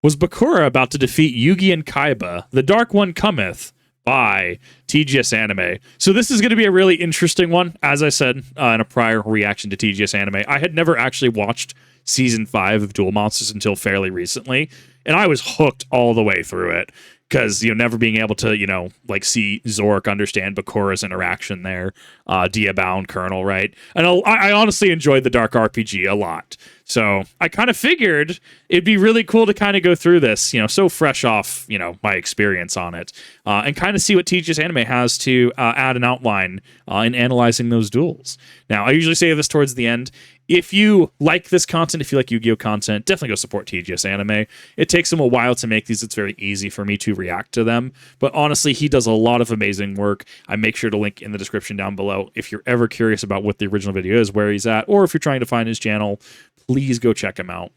Was Bakura about to defeat Yugi and Kaiba? The Dark One Cometh by TGS Anime. So this is going to be a really interesting one. As I said in a prior reaction to TGS Anime, I had never actually watched Season 5 of Duel Monsters until fairly recently, and I was hooked all the way through it. Because, never being able to, like see Zork understand Bakura's interaction there, Diabound Colonel, right? And I honestly enjoyed the Dark RPG a lot. So I kind of figured it'd be really cool to kind of go through this, so fresh off, my experience on it, and kind of see what TGS Anime has to add an outline in analyzing those duels. Now, I usually say this towards the end. If you like this content, if you like Yu-Gi-Oh content, definitely go support TGS Anime. It takes him a while to make these. It's very easy for me to react to them. But honestly, he does a lot of amazing work. I make sure to link in the description down below. If you're ever curious about what the original video is, where he's at, or if you're trying to find his channel, please go check him out.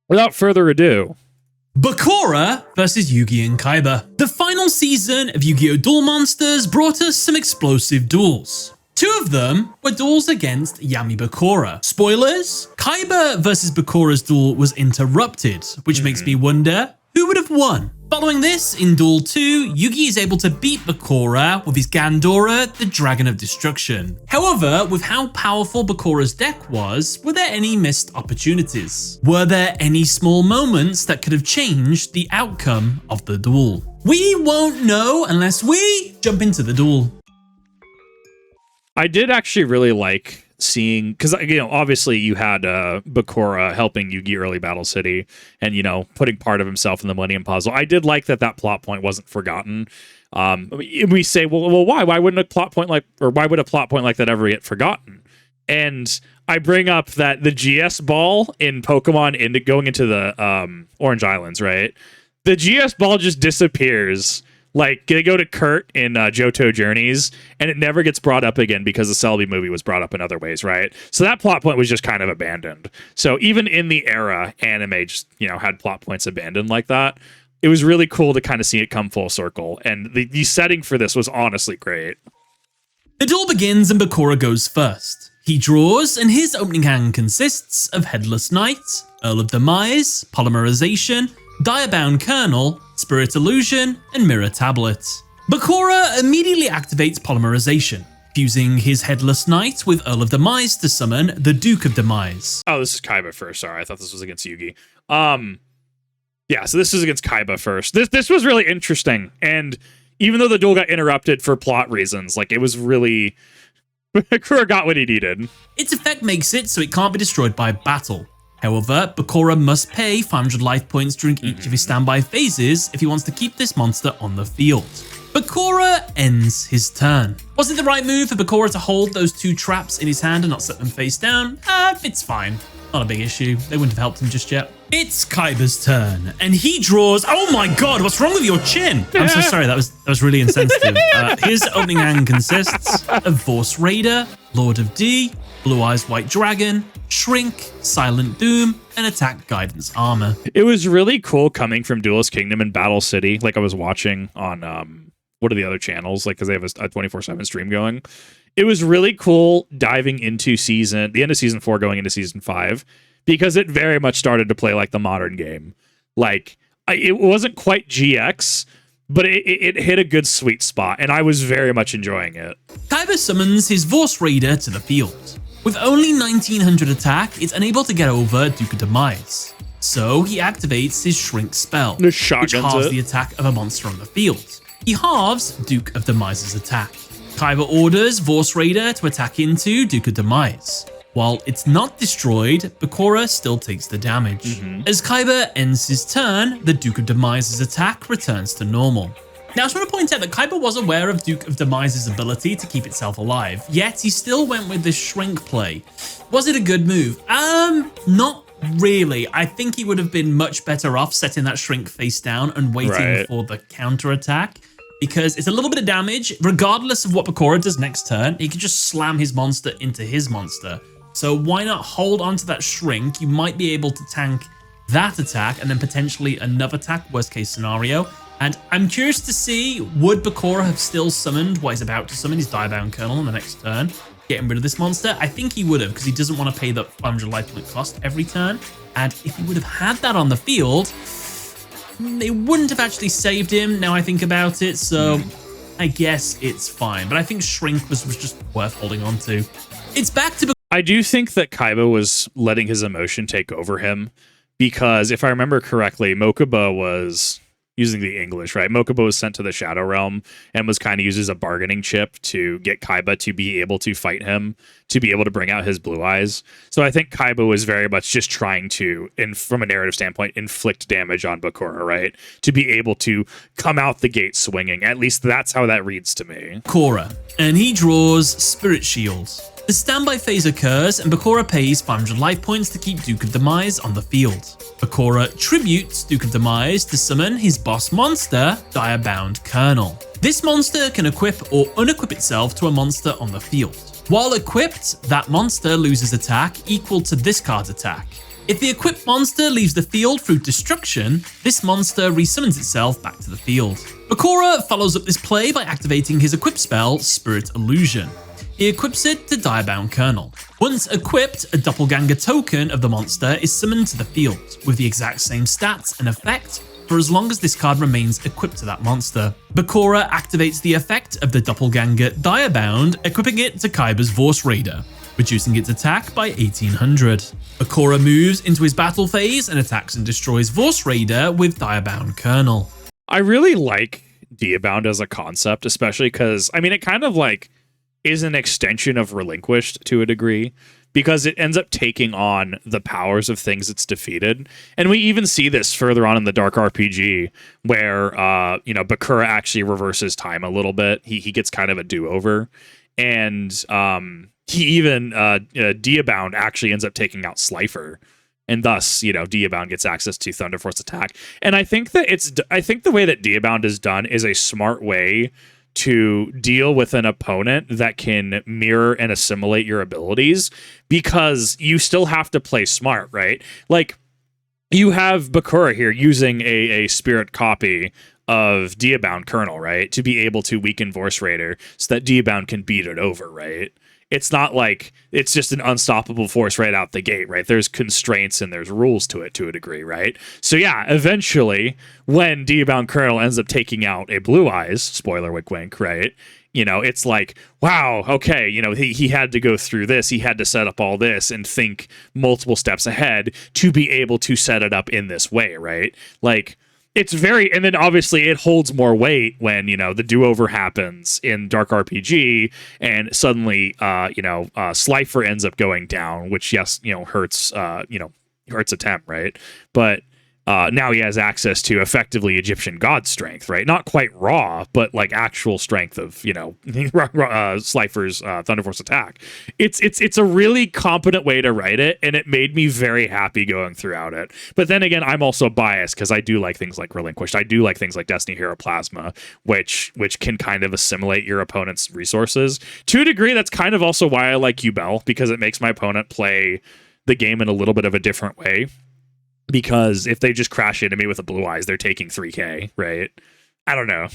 Without further ado, Bakura versus Yugi and Kaiba. The final season of Yu-Gi-Oh! Duel Monsters brought us some explosive duels. Two of them were duels against Yami Bakura. Spoilers, Kaiba versus Bakura's duel was interrupted, which makes me wonder who would have won. Following this, in Duel 2, Yugi is able to beat Bakura with his Gandora, the Dragon of Destruction. However, with how powerful Bakura's deck was, were there any missed opportunities? Were there any small moments that could have changed the outcome of the duel? We won't know unless we jump into the duel. I did actually really like seeing, because obviously you had Bakura helping Yugi early Battle City and putting part of himself in the Millennium Puzzle. I did like that plot point wasn't forgotten. We say, well, why wouldn't a plot point why would a plot point like that ever get forgotten? And I bring up that the GS ball in Pokemon going into the Orange Islands, right? The GS ball just disappears. Like, they go to Kurt in Johto Journeys, and it never gets brought up again because the Selby movie was brought up in other ways, right? So that plot point was just kind of abandoned. So even in the era, anime just, had plot points abandoned like that. It was really cool to kind of see it come full circle, and the setting for this was honestly great. The duel begins and Bakura goes first. He draws, and his opening hand consists of Headless Knight, Earl of Demise, Polymerization, Diabound Colonel, Spirit Illusion, and Mirror Tablet. Bakura immediately activates Polymerization, fusing his Headless Knight with Earl of Demise to summon the Duke of Demise. Oh, this is Kaiba first. Sorry, I thought this was against Yugi. Yeah, so this is against Kaiba first. This was really interesting, and even though the duel got interrupted for plot reasons, it was really... Bakura got what he needed. Its effect makes it so it can't be destroyed by battle. However, Bakura must pay 500 life points during each of his standby phases if he wants to keep this monster on the field. Bakura ends his turn. Was it the right move for Bakura to hold those two traps in his hand and not set them face down? It's fine. Not a big issue. They wouldn't have helped him just yet. It's Kaiba's turn, and he draws... Oh my god, what's wrong with your chin? I'm so sorry, that was really insensitive. His opening hand consists of Force Raider, Lord of D, Blue Eyes White Dragon, Shrink, Silent Doom, and Attack Guidance Armor. It was really cool coming from Duelist Kingdom and Battle City, like I was watching on, what are the other channels? Because they have a 24/7 stream going. It was really cool diving into the end of Season 4 going into Season 5, because it very much started to play like the modern game. It wasn't quite GX, but it hit a good sweet spot, and I was very much enjoying it. Kaiba summons his Force Raider to the field. With only 1900 attack, it's unable to get over Duke of Demise. So he activates his Shrink spell, which halves the attack of a monster on the field. He halves Duke of Demise's attack. Kaiba orders Force Raider to attack into Duke of Demise. While it's not destroyed, Bakura still takes the damage. As Kaiba ends his turn, the Duke of Demise's attack returns to normal. Now, I just want to point out that Kaiba was aware of Duke of Demise's ability to keep itself alive, yet he still went with this Shrink play. Was it a good move? Not really. I think he would have been much better off setting that Shrink face down and waiting for the counterattack, because it's a little bit of damage. Regardless of what Bakura does next turn, he can just slam his monster into his monster. So why not hold onto that Shrink? You might be able to tank that attack and then potentially another attack, worst case scenario. And I'm curious to see, would Bakura have still summoned what he's about to summon, his Diabound Colonel, on the next turn, getting rid of this monster? I think he would have, because he doesn't want to pay the 500 life point cost every turn. And if he would have had that on the field, they wouldn't have actually saved him, now I think about it, so I guess it's fine. But I think Shrink was just worth holding on to. It's back to... I do think that Kaiba was letting his emotion take over him, because if I remember correctly, Mokuba was... using the English, right? Mokuba was sent to the Shadow Realm and was kind of used as a bargaining chip to get Kaiba to be able to fight him, to be able to bring out his blue eyes. So I think Kaiba was very much just trying to, from a narrative standpoint, inflict damage on Bakura, right? To be able to come out the gate swinging. At least that's how that reads to me. Bakura, and he draws Spirit Shield. The standby phase occurs, and Bakura pays 500 life points to keep Duke of Demise on the field. Bakura tributes Duke of Demise to summon his boss monster, Direbound Colonel. This monster can equip or unequip itself to a monster on the field. While equipped, that monster loses attack equal to this card's attack. If the equipped monster leaves the field through destruction, this monster resummons itself back to the field. Bakura follows up this play by activating his equip spell, Spirit Illusion. He equips it to Direbound Colonel. Once equipped, a doppelganger token of the monster is summoned to the field, with the exact same stats and effect for as long as this card remains equipped to that monster. Bakura activates the effect of the doppelganger Direbound, equipping it to Kaiba's Vorse Raider, reducing its attack by 1800. Bakura moves into his battle phase and attacks and destroys Vorse Raider with Direbound Colonel. I really like Direbound as a concept, especially because, I mean, it kind of like is an extension of Relinquished to a degree, because it ends up taking on the powers of things it's defeated. And we even see this further on in the Dark RPG, where Bakura actually reverses time a little bit. He gets kind of a do-over, and he even Direbound actually ends up taking out Slifer, and thus Direbound gets access to Thunder Force attack. And I think the way that Direbound is done is a smart way to deal with an opponent that can mirror and assimilate your abilities, because you still have to play smart, right? Like, you have Bakura here using a spirit copy of Direbound Colonel, right? To be able to weaken Vorse Raider so that Direbound can beat it over, right? It's not like it's just an unstoppable force right out the gate, right? There's constraints and there's rules to it to a degree, right? So yeah, eventually, when Direbound Colonel ends up taking out a Blue Eyes, spoiler wink wink, right? It's like, wow, okay, he had to go through this, he had to set up all this and think multiple steps ahead to be able to set it up in this way, right? Like, it's very, and then obviously it holds more weight when, the do-over happens in Dark RPG, and suddenly, Slifer ends up going down, which, yes, hurts a temp, right? But now he has access to effectively Egyptian god strength, right? Not quite raw, but like actual strength of, Slifer's Thunder Force attack. It's a really competent way to write it, and it made me very happy going throughout it. But then again, I'm also biased because I do like things like Relinquished. I do like things like Destiny Hero Plasma, which can kind of assimilate your opponent's resources. To a degree, that's kind of also why I like Yu-GiOh, because it makes my opponent play the game in a little bit of a different way. Because if they just crash into me with a Blue Eyes, they're taking 3k, right? I don't know.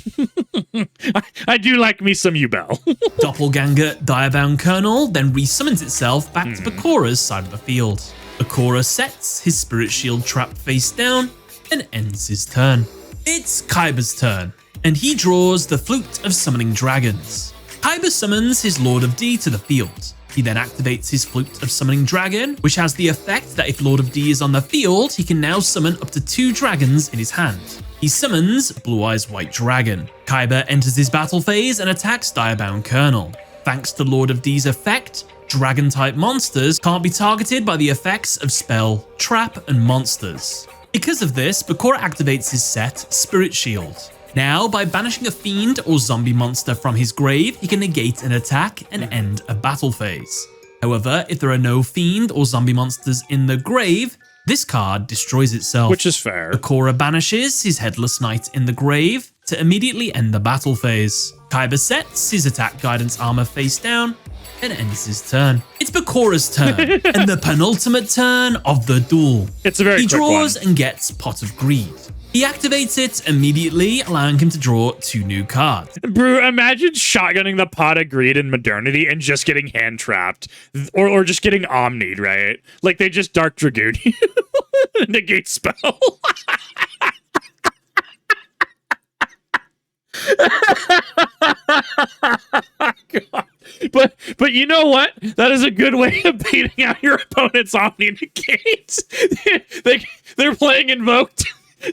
I do like me some Yu-GiOh. Doppelganger Direbound Colonel then resummons itself back to Bakura's side of the field. Bakura sets his Spirit Shield trap face down and ends his turn. It's Kaiba's turn, and he draws the Flute of Summoning Dragons. Kaiba summons his Lord of D to the field. He then activates his Flute of Summoning Dragon, which has the effect that if Lord of D is on the field, he can now summon up to 2 dragons in his hand. He summons Blue Eyes White Dragon. Kaiba enters his battle phase and attacks Direbound Colonel. Thanks to Lord of D's effect, dragon-type monsters can't be targeted by the effects of spell, trap, and monsters. Because of this, Bakura activates his set, Spirit Shield. Now, by banishing a fiend or zombie monster from his grave, he can negate an attack and end a battle phase. However, if there are no fiend or zombie monsters in the grave, this card destroys itself. Which is fair. Bakura banishes his Headless Knight in the grave to immediately end the battle phase. Kaiba sets his attack guidance armor face down and ends his turn. It's Bakura's turn, and the penultimate turn of the duel. It's a very quick one. He draws and gets Pot of Greed. He activates it immediately, allowing him to draw 2 new cards. Bro, imagine shotgunning the Pot of Greed in Modernity and just getting hand trapped. Or just getting omnied, right? Like they just Dark Dragoon you. Negate spell. God. But you know what? That is a good way of beating out your opponent's Omni Negate. They're playing Invoked.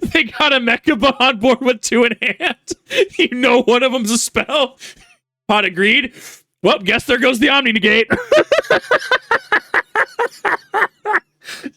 They got a Mechaba on board with 2 in hand. You know one of them's a spell. Pot agreed. Well, guess there goes the Omni Negate.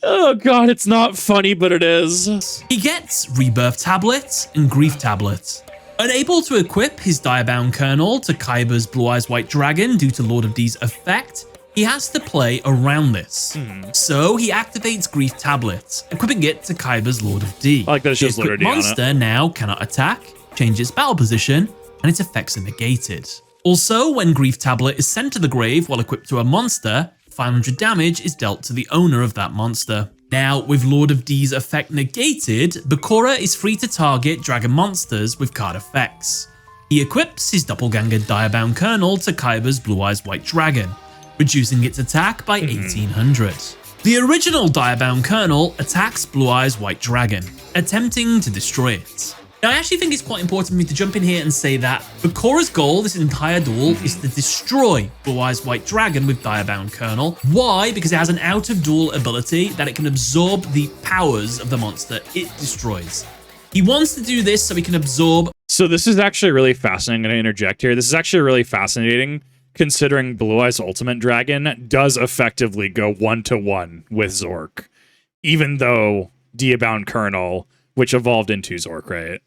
Oh god, it's not funny, but it is. He gets Rebirth Tablet and Grief Tablet. Unable to equip his Direbound Colonel to Kaiba's Blue Eyes White Dragon due to Lord of D's effect, he has to play around this. So he activates Grief Tablet, equipping it to Kaiba's Lord of D. I like that it's just Lord of D on it. The monster now cannot attack, change its battle position, and its effects are negated. Also, when Grief Tablet is sent to the grave while equipped to a monster, 500 damage is dealt to the owner of that monster. Now, with Lord of D's effect negated, Bakura is free to target dragon monsters with card effects. He equips his Doppelganger Direbound Colonel to Kaiba's Blue Eyes White Dragon, reducing its attack by 1800. The original Direbound Colonel attacks Blue Eyes White Dragon, attempting to destroy it. Now, I actually think it's quite important for me to jump in here and say that Bakura's goal this entire duel is to destroy Blue Eyes White Dragon with Direbound Colonel. Why? Because it has an out-of-duel ability that it can absorb the powers of the monster it destroys. He wants to do this so he can absorb... So this is actually really fascinating. I'm going to interject here. This is actually really fascinating considering Blue Eyes Ultimate Dragon does effectively go 1-to-1 with Zork, even though Direbound Colonel, which evolved into Zork, right?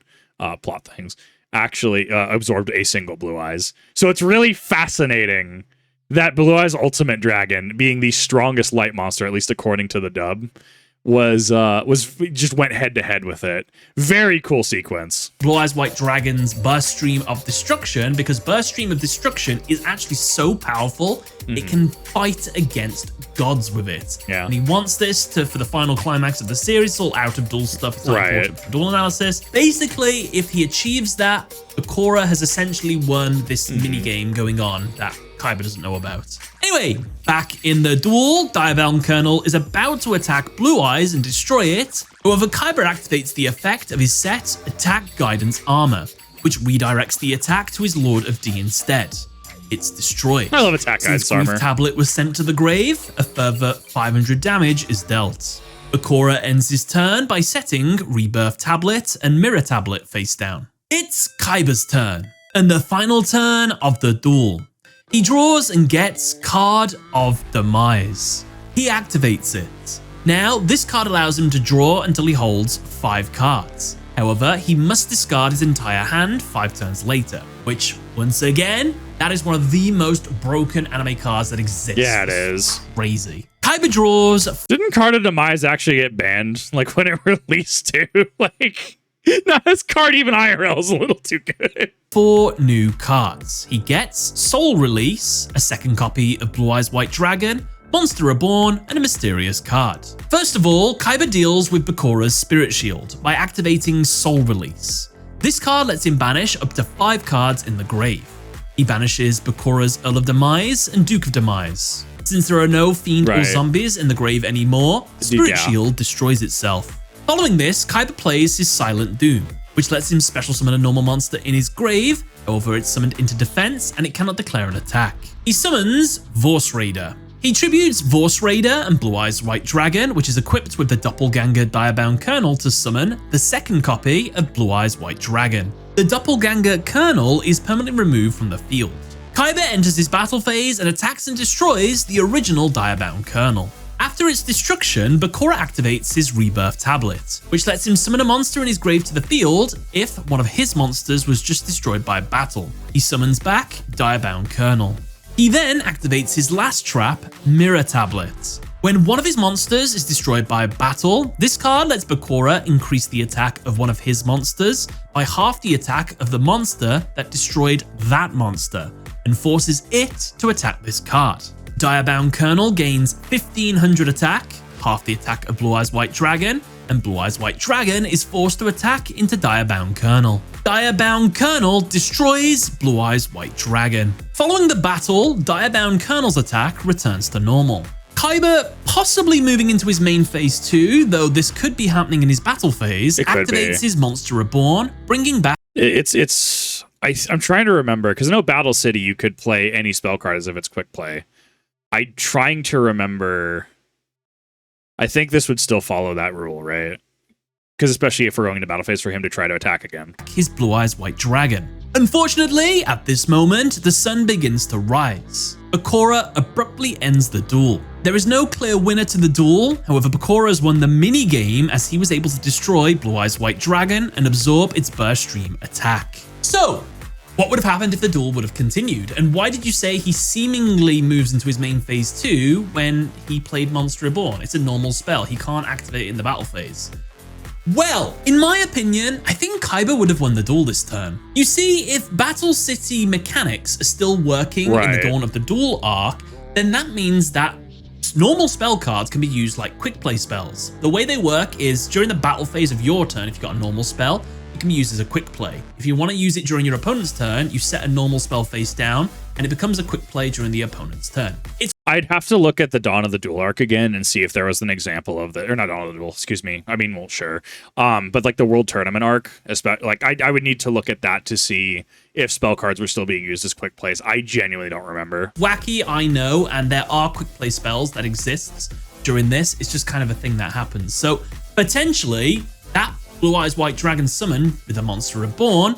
Plot things, actually absorbed a single Blue Eyes. So it's really fascinating that Blue Eyes Ultimate Dragon, being the strongest light monster, at least according to the dub, was just went head to head with it. Very cool sequence. Blue Eyes White Dragon's Burst Stream of Destruction, because Burst Stream of Destruction is actually so powerful, it can fight against gods with it. Yeah. And he wants this for the final climax of the series, all out of duel stuff. It's not important for duel analysis. Basically, if he achieves that, Bakura has essentially won this mini game going on that Kaiba doesn't know about. Anyway, back in the duel, Direbound Colonel is about to attack Blue Eyes and destroy it. However, Kaiba activates the effect of his set Attack Guidance Armor, which redirects the attack to his Lord of D instead. It's destroyed. I love Attack Guidance Armor. Since Grief Tablet was sent to the grave, a further 500 damage is dealt. Bakura ends his turn by setting Rebirth Tablet and Mirror Tablet face down. It's Kaiba's turn, and the final turn of the duel. He draws and gets Card of Demise. He activates it. Now, this card allows him to draw until he holds 5 cards. However, he must discard his entire hand 5 turns later, which, once again, that is one of the most broken anime cards that exists. Yeah, it is. Crazy. Kaiba draws... Didn't Card of Demise actually get banned, like, when it released too? Like, no, this card even IRL is a little too good. 4 new cards. He gets Soul Release, a second copy of Blue Eyes White Dragon, Monster Reborn, and a mysterious card. First of all, Kaiba deals with Bakura's Spirit Shield by activating Soul Release. This card lets him banish up to 5 cards in the grave. He banishes Bakura's Earl of Demise and Duke of Demise. Since there are no Fiend or zombies in the grave anymore, Spirit Shield destroys itself. Following this, Kaiba plays his Silent Doom, which lets him special summon a normal monster in his grave. However, it's summoned into defense and it cannot declare an attack. He summons Vorse Raider. He tributes Vorse Raider and Blue Eyes White Dragon, which is equipped with the Doppelganger Direbound Colonel to summon the second copy of Blue Eyes White Dragon. The Doppelganger Colonel is permanently removed from the field. Kaiba enters his battle phase and attacks and destroys the original Direbound Colonel. After its destruction, Bakura activates his Rebirth Tablet, which lets him summon a monster in his grave to the field if one of his monsters was just destroyed by battle. He summons back Direbound Colonel. He then activates his last trap, Mirror Tablet. When one of his monsters is destroyed by battle, this card lets Bakura increase the attack of one of his monsters by half the attack of the monster that destroyed that monster, and forces it to attack this card. Direbound Colonel gains 1500 attack, half the attack of Blue Eyes White Dragon, and Blue Eyes White Dragon is forced to attack into Direbound Colonel. Direbound Colonel destroys Blue Eyes White Dragon. Following the battle, Direbound Colonel's attack returns to normal. Kaiba, possibly moving into his main phase 2, though this could be happening in his battle phase, activates his Monster Reborn, bringing back... It's I'm trying to remember, because I know Battle City, you could play any spell card as if it's quick play. I'm trying to remember. I think this would still follow that rule, right? Because especially if we're going to battle phase, for him to try to attack again. His Blue Eyes White Dragon. Unfortunately, at this moment, the sun begins to rise. Bakura abruptly ends the duel. There is no clear winner to the duel, however Bakura has won the mini-game as he was able to destroy Blue Eyes White Dragon and absorb its burst stream attack. So, what would have happened if the duel would have continued? And why did you say he seemingly moves into his main phase 2 when he played Monster Reborn? It's a normal spell, he can't activate it in the battle phase. Well, in my opinion, I think Kaiba would have won the duel this turn. You see, if Battle City mechanics are still working in the Dawn of the Duel arc, then that means that normal spell cards can be used like quick play spells. The way they work is during the battle phase of your turn, if you've got a normal spell, it can be used as a quick play. If you want to use it during your opponent's turn, you set a normal spell face down, and it becomes a quick play during the opponent's turn. I'd have to look at the Dawn of the Duel arc again and see if there was an example of the, or not Dawn of the Duel, excuse me. I mean, well, sure. But like the World Tournament arc, like I would need to look at that to see if spell cards were still being used as quick plays. I genuinely don't remember. Wacky, I know, and there are quick play spells that exist during this. It's just kind of a thing that happens. So potentially that Blue Eyes White Dragon summon with a Monster Reborn,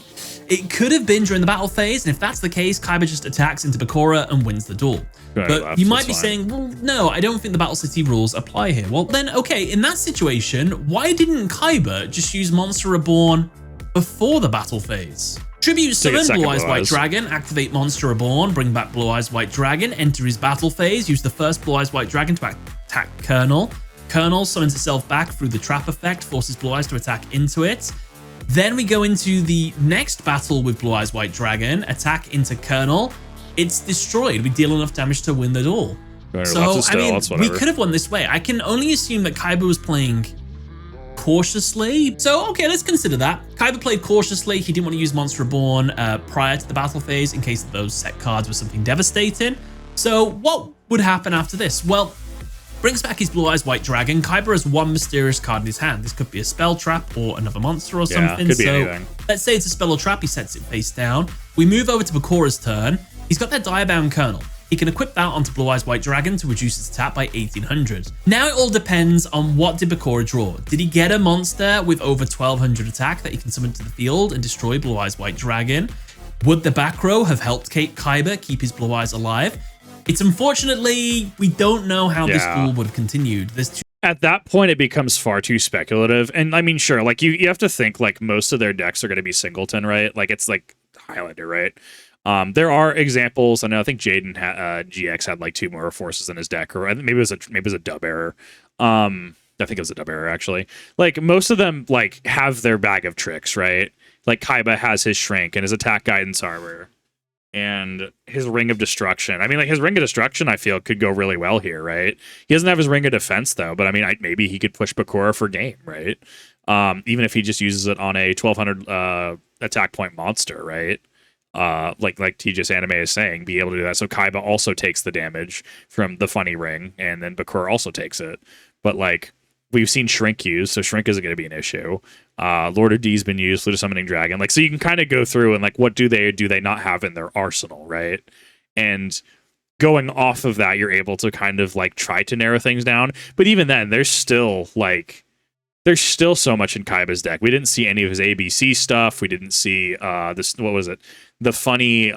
it could have been during the battle phase, and if that's the case, Kaiba just attacks into Bakura and wins the duel. But you might be saying, well, no, I don't think the Battle City rules apply here. Well, then, okay, in that situation, why didn't Kaiba just use Monster Reborn before the battle phase? Tribute summon Blue Eyes White Dragon, activate Monster Reborn, bring back Blue Eyes White Dragon, enter his battle phase, use the first Blue Eyes White Dragon to attack Colonel. Colonel summons itself back through the trap effect, forces Blue Eyes to attack into it. Then we go into the next battle with Blue Eyes White Dragon, attack into Colonel. It's destroyed. We deal enough damage to win the duel. So, I mean, we could have won this way. I can only assume that Kaiba was playing cautiously. So, okay, let's consider that. Kaiba played cautiously. He didn't want to use Monster Reborn prior to the battle phase in case those set cards were something devastating. So, what would happen after this? Well, brings back his Blue Eyes White Dragon. Kaiba has one mysterious card in his hand. This could be a spell trap or another monster or something. Could be anything. Let's say it's a spell or trap. He sets it face down. We move over to Bakura's turn. He's got that Diabound Colonel. He can equip that onto Blue Eyes White Dragon to reduce its attack by 1800. Now it all depends on what did Bakura draw. Did he get a monster with over 1200 attack that he can summon to the field and destroy Blue Eyes White Dragon? Would the back row have helped Kaiba keep his Blue Eyes alive? It's unfortunately, we don't know how this duel would have continued. At that point, it becomes far too speculative. And I mean, sure, like you have to think like most of their decks are going to be singleton, right? Like it's like Highlander, right? There are examples. I know. I think Jaden GX had like 2 more forces in his deck, or maybe it was a dub error. I think it was a dub error actually. Like most of them like have their bag of tricks, right? Like Kaiba has his Shrink and his Attack Guidance Armor and his Ring of Destruction. I mean, like his Ring of Destruction, I feel could go really well here, right? He doesn't have his Ring of Defense though, but I mean, maybe he could push Bakura for game, right? Even if he just uses it on a 1200 attack point monster, right? Like TGS Anime is saying, be able to do that. So Kaiba also takes the damage from the funny ring, and then Bakura also takes it. But like we've seen Shrink used, so Shrink isn't going to be an issue. Lord of D's been used, Fluid Summoning Dragon. Like so, you can kind of go through and like what do they not have in their arsenal, right? And going off of that, you're able to kind of like try to narrow things down. But even then, there's still so much in Kaiba's deck. We didn't see any of his ABC stuff. We didn't see this. What was it? The funny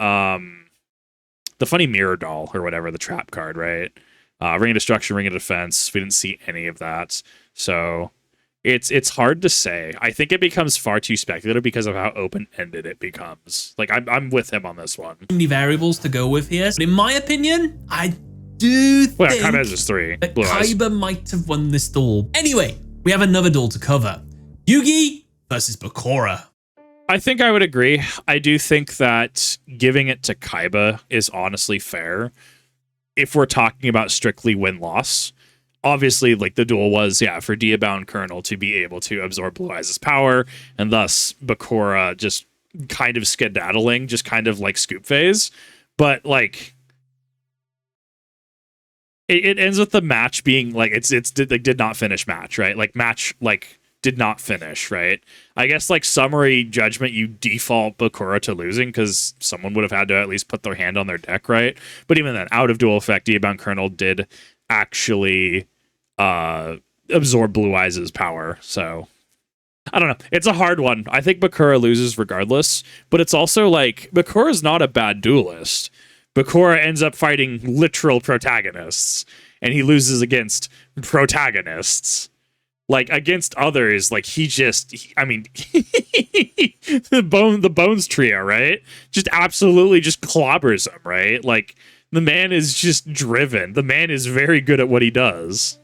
mirror doll or whatever, the trap card, right? Ring of Destruction, Ring of Defense. We didn't see any of that. So it's hard to say. I think it becomes far too speculative because of how open-ended it becomes. Like I'm with him on this one. Many variables to go with here. But in my opinion, I do think Kaiba has just 3. that Kaiba might have won this duel. Anyway, we have another duel to cover. Yugi versus Bakura. I think I would agree. I do think that giving it to Kaiba is honestly fair. If we're talking about strictly win-loss, obviously, like the duel was, for Diabound Colonel to be able to absorb Blue Eyes' power, and thus Bakura just kind of skedaddling, just kind of like scoop phase. But like, it ends with the match being like it did not finish match, right? Like match like did not finish, right? I guess, like, summary judgment, you default Bakura to losing because someone would have had to at least put their hand on their deck, right? But even then, out of duel effect, Diabound Colonel did actually absorb Blue Eyes' power, so I don't know. It's a hard one. I think Bakura loses regardless, but it's also like Bakura's not a bad duelist. Bakura ends up fighting literal protagonists, and he loses against protagonists. Like, against others, like, I mean, the Bones trio, right? Just absolutely just clobbers him, right? Like, the man is just driven. The man is very good at what he does.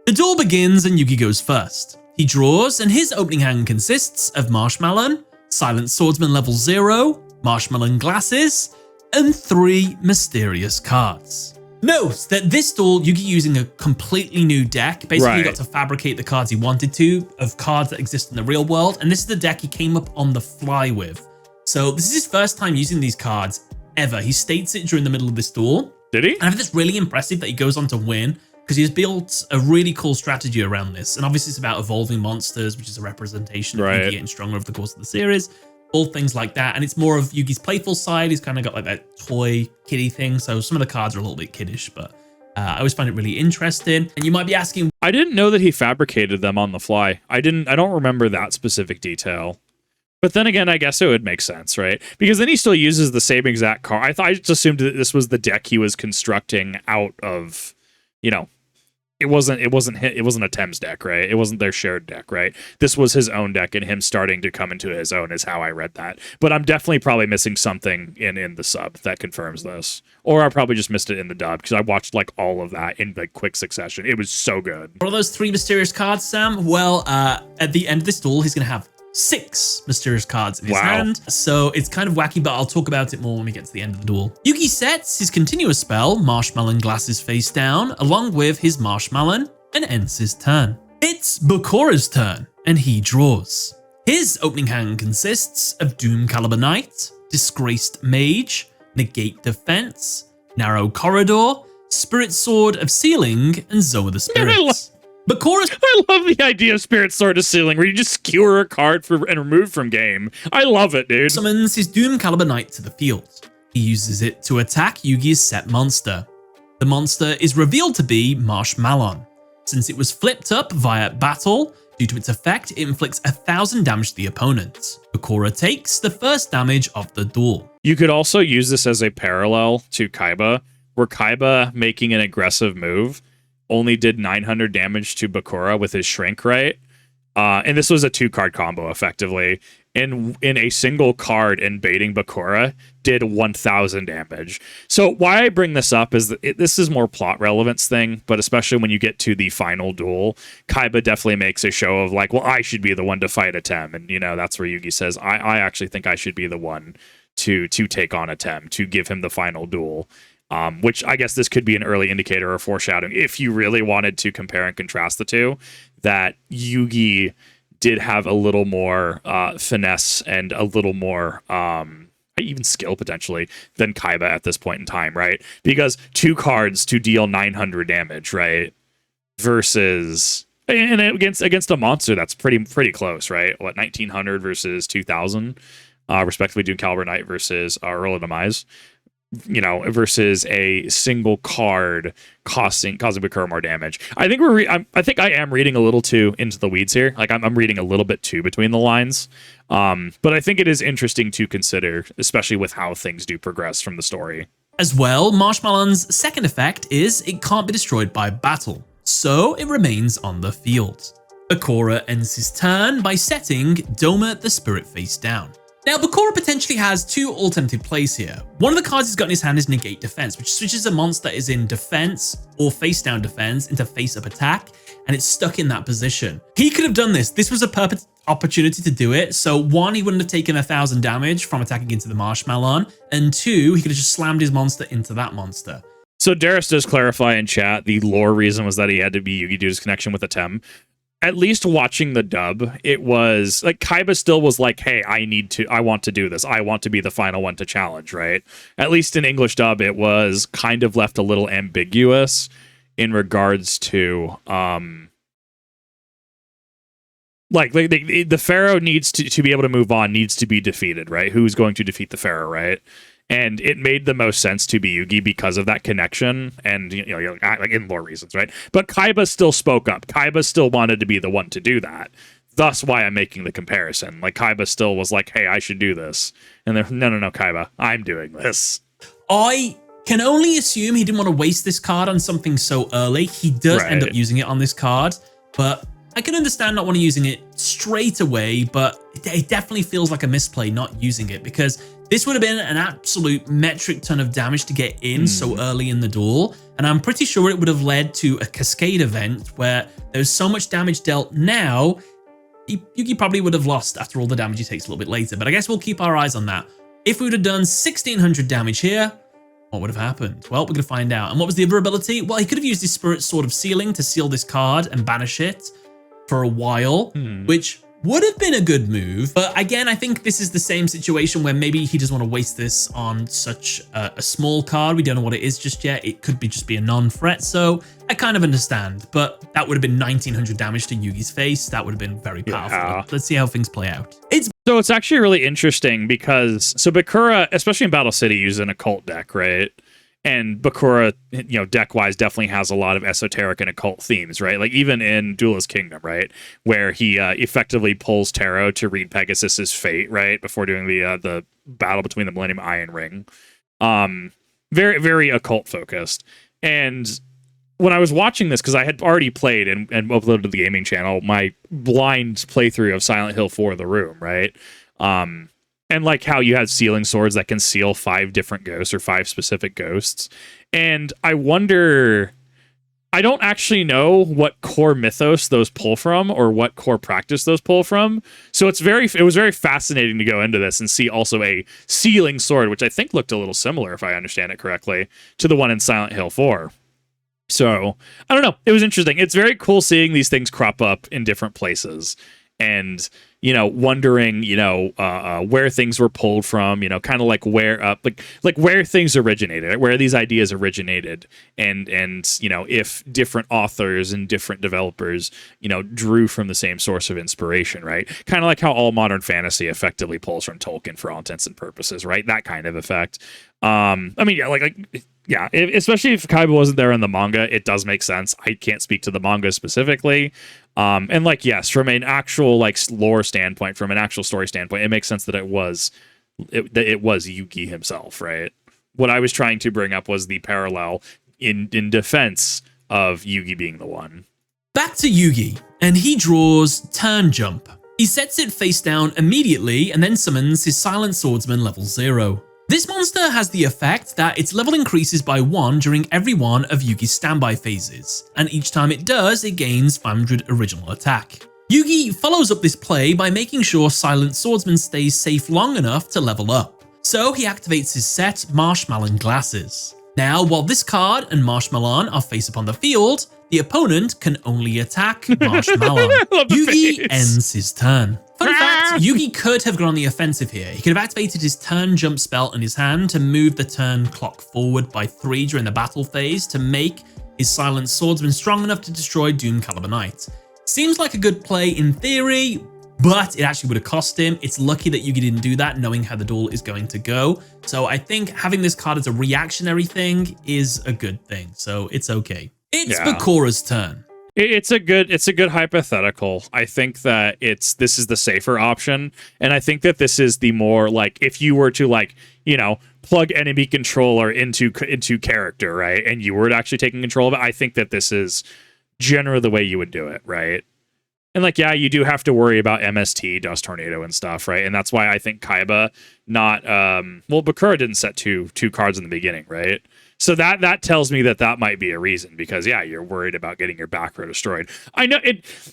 The duel begins and Yugi goes first. He draws, and his opening hand consists of Marshmallow, Silent Swordsman level 0, Marshmallow Glasses, and 3 mysterious cards. Note that this duel, Yugi using a completely new deck. Basically, he got to fabricate the cards he wanted to, of cards that exist in the real world, and this is the deck he came up on the fly with. So this is his first time using these cards ever. He states it during the middle of this duel. Did he? And I think it's really impressive that he goes on to win, because he's built a really cool strategy around this. And obviously it's about evolving monsters, which is a representation of Yugi getting stronger over the course of the series, all things like that. And it's more of Yugi's playful side. He's kind of got like that toy kiddie thing. So some of the cards are a little bit kiddish, but I always find it really interesting. And you might be asking, I didn't know that he fabricated them on the fly. I don't remember that specific detail. But then again, I guess it would make sense, right? Because then he still uses the same exact card. I just assumed that this was the deck he was constructing out of, you know, it wasn't a Thames deck, right? It wasn't their shared deck, right? This was his own deck, and him starting to come into his own is how I read that. But I'm definitely probably missing something in the sub that confirms this, or I probably just missed it in the dub because I watched like all of that in like quick succession. It was so good. What are those 3 mysterious cards, Sam? Well, at the end of this duel, he's gonna have 6 mysterious cards in his hand. So it's kind of wacky, but I'll talk about it more when we get to the end of the duel. Yugi sets his continuous spell, Marshmallow Glasses face down, along with his Marshmallow, and ends his turn. It's Bakura's turn, and he draws. His opening hand consists of Doom Caliber Knight, Disgraced Mage, Negate Defense, Narrow Corridor, Spirit Sword of Sealing, and Zoe the Spirits. I love the idea of Spirit Sword of Sealing, where you just skewer a card and remove from game. I love it, dude. Summons his Doom Caliber Knight to the field. He uses it to attack Yugi's set monster. The monster is revealed to be Marshmallow. Since it was flipped up via battle, due to its effect, it inflicts 1,000 damage to the opponent. Bakura takes the first damage of the duel. You could also use this as a parallel to Kaiba, where Kaiba making an aggressive move only did 900 damage to Bakura with his shrink, right? And this was a 2-card combo, effectively. In a single card, and baiting Bakura did 1,000 damage. So why I bring this up is that this is more plot relevance thing, but especially when you get to the final duel, Kaiba definitely makes a show of like, well, I should be the one to fight Atem. And, you know, that's where Yugi says, I actually think I should be the one to take on Atem, to give him the final duel. Which I guess this could be an early indicator or foreshadowing, if you really wanted to compare and contrast the two, that Yugi did have a little more finesse and a little more even skill potentially than Kaiba at this point in time, right? Because 2 cards to deal 900 damage, right? Versus and against a monster that's pretty close, right? What, 1900 versus 2000, respectively, Doom Caliber Knight versus Earl of Demise. You know, versus a single card causing Bakura more damage. I think I think I am reading a little too into the weeds here. Like I'm reading a little bit too between the lines. But I think it is interesting to consider, especially with how things do progress from the story. As well, Marshmallow's second effect is it can't be destroyed by battle, so it remains on the field. Bakura ends his turn by setting Doma the Spirit face down. Now, Bakura potentially has 2 alternative plays here. One of the cards he's got in his hand is Negate Defense, which switches a monster that is in defense or face down defense into face up attack, and it's stuck in that position. He could have done this. This was a perfect opportunity to do it. So 1, he wouldn't have taken 1,000 damage from attacking into the Marshmallow, and 2, he could have just slammed his monster into that monster. So Darius does clarify in chat, the lore reason was that he had to be Yugi due to his connection with Atem. At least watching the dub, it was like Kaiba still was like, hey, I want to do this. I want to be the final one to challenge, right? At least in English dub, it was kind of left a little ambiguous in regards to like the Pharaoh needs to be able to move on, needs to be defeated, right? Who's going to defeat the Pharaoh, right? And it made the most sense to be Yugi because of that connection and, like in lore reasons, right? But Kaiba still spoke up. Kaiba still wanted to be the one to do that. Thus why I'm making the comparison. Like, Kaiba still was like, hey, I should do this. And they're, no, Kaiba, I'm doing this. I can only assume he didn't want to waste this card on something so early. He does end up using it on this card, but I can understand not wanting using it straight away, but it definitely feels like a misplay not using it, because this would have been an absolute metric ton of damage to get in so early in the duel, and I'm pretty sure it would have led to a cascade event where there's so much damage dealt now, Yugi probably would have lost after all the damage he takes a little bit later, but I guess we'll keep our eyes on that. If we would have done 1600 damage here, what would have happened? Well, we're going to find out. And what was the other ability? Well, he could have used his Spirit Sword of Sealing to seal this card and banish it for a while, which would have been a good move. But again, I think this is the same situation where maybe he doesn't want to waste this on such a small card. We don't know what it is just yet. It could just be a non-threat, so I kind of understand. But that would have been 1900 damage to Yugi's face. That would have been very powerful. Yeah. Let's see how things play out. So it's actually really interesting because, Bakura, especially in Battle City, uses an occult deck, right? And Bakura, deck-wise, definitely has a lot of esoteric and occult themes, right? Like even in Duelist Kingdom, right? Where he effectively pulls tarot to read Pegasus's fate, right? Before doing the battle between the Millennium Eye and Ring. Very, very occult-focused. And when I was watching this, because I had already played and uploaded to the gaming channel, my blind playthrough of Silent Hill 4: The Room, right? And like how you have sealing swords that can seal 5 different ghosts or 5 specific ghosts. And I wonder, I don't actually know what core mythos those pull from or what core practice those pull from. So it was very fascinating to go into this and see also a sealing sword, which I think looked a little similar, if I understand it correctly, to the one in Silent Hill 4. So I don't know. It was interesting. It's very cool seeing these things crop up in different places. And, wondering, where things were pulled from, kind of like where, like where things originated, where these ideas originated, and if different authors and different developers, drew from the same source of inspiration, right? Kind of like how all modern fantasy effectively pulls from Tolkien for all intents and purposes, right? That kind of effect. Yeah, especially if Kaiba wasn't there in the manga, it does make sense. I can't speak to the manga specifically. And yes, from an actual lore standpoint, from an actual story standpoint, it makes sense that it was Yugi himself, right? What I was trying to bring up was the parallel in defense of Yugi being the one. Back to Yugi, and he draws Turn Jump. He sets it face down immediately and then summons his Silent Swordsman level 0. This monster has the effect that its level increases by 1 during every one of Yugi's standby phases, and each time it does, it gains 500 original attack. Yugi follows up this play by making sure Silent Swordsman stays safe long enough to level up, so he activates his set Marshmallow Glasses. Now, while this card and Marshmallow are face up on the field, the opponent can only attack Marshmallow. Yugi ends his turn. Fun fact, Yugi could have gone on the offensive here. He could have activated his Turn Jump spell in his hand to move the turn clock forward by 3 during the battle phase to make his Silent Swordsman strong enough to destroy Doom Caliber Knight. Seems like a good play in theory, but it actually would have cost him. It's lucky that Yugi didn't do that, knowing how the duel is going to go. So I think having this card as a reactionary thing is a good thing, so it's okay. It's Bakura's turn. It's a good hypothetical. I think that this is the safer option, and I think that this is the more if you were to plug enemy controller into character, right, and you were actually taking control of it, I think that this is generally the way you would do it, right? And you do have to worry about MST, Dust Tornado, and stuff, right? And that's why I think Kaiba Bakura didn't set two cards in the beginning, right? So that tells me that might be a reason, because you're worried about getting your back row destroyed. I know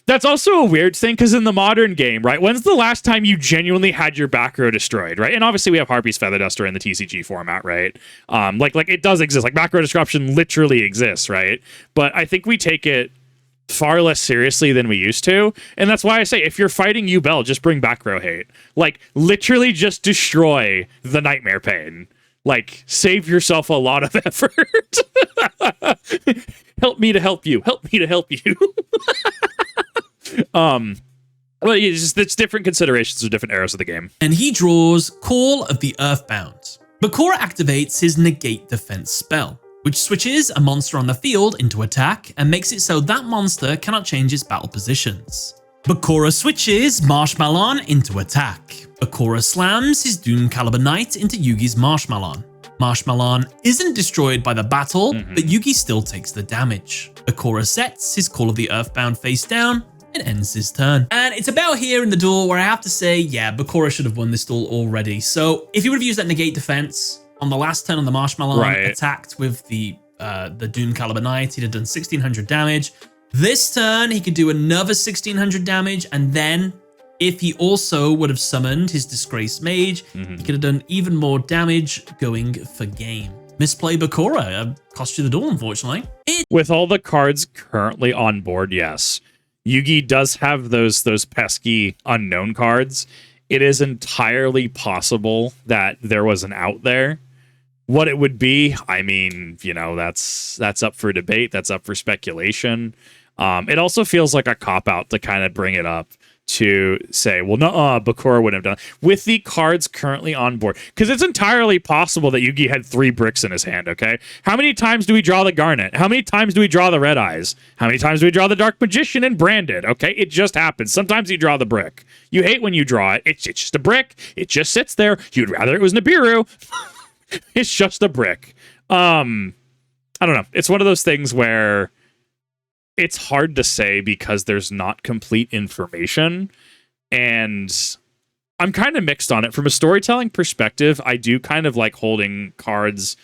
that's also a weird thing, because in the modern game, right, when's the last time you genuinely had your back row destroyed, right? And obviously we have Harpy's Feather Duster in the TCG format, right? It does exist. Back row disruption literally exists, right? But I think we take it far less seriously than we used to, and that's why I say if you're fighting Yu-Bell, just bring back row hate. Literally just destroy the Nightmare Pain. Save yourself a lot of effort. Help me to help you. Help me to help you. Well, it's different considerations of different eras of the game. And he draws Call of the Earthbound. Bakura activates his Negate Defense spell, which switches a monster on the field into attack and makes it so that monster cannot change its battle positions. Bakura switches Marshmallow into attack. Bakura slams his Doom Caliber Knight into Yugi's Marshmallow. Marshmallow isn't destroyed by the battle, but Yugi still takes the damage. Bakura sets his Call of the Earthbound face down and ends his turn. And it's about here in the duel where I have to say, yeah, Bakura should have won this duel already. So if he would have used that Negate Defense on the last turn on the Marshmallow, attacked with the Doom Caliber Knight, he'd have done 1600 damage. This turn, he could do another 1600 damage, and then if he also would have summoned his Disgraced Mage, he could have done even more damage going for game. Misplay Bakura cost you the duel, unfortunately. With all the cards currently on board, yes. Yugi does have those pesky unknown cards. It is entirely possible that there was an out there. What it would be, I mean, you know, that's up for debate. That's up for speculation. It also feels like a cop-out to kind of bring it up to say, well, no, Bakura wouldn't have done it. With the cards currently on board. Because it's entirely possible that Yugi had 3 bricks in his hand, okay? How many times do we draw the Garnet? How many times do we draw the Red Eyes? How many times do we draw the Dark Magician and Branded, okay? It just happens. Sometimes you draw the brick. You hate when you draw it. It's just a brick. It just sits there. You'd rather it was Nibiru. It's just a brick. I don't know. It's one of those things where it's hard to say because there's not complete information, and I'm kind of mixed on it. From a storytelling perspective, I do kind of like holding cards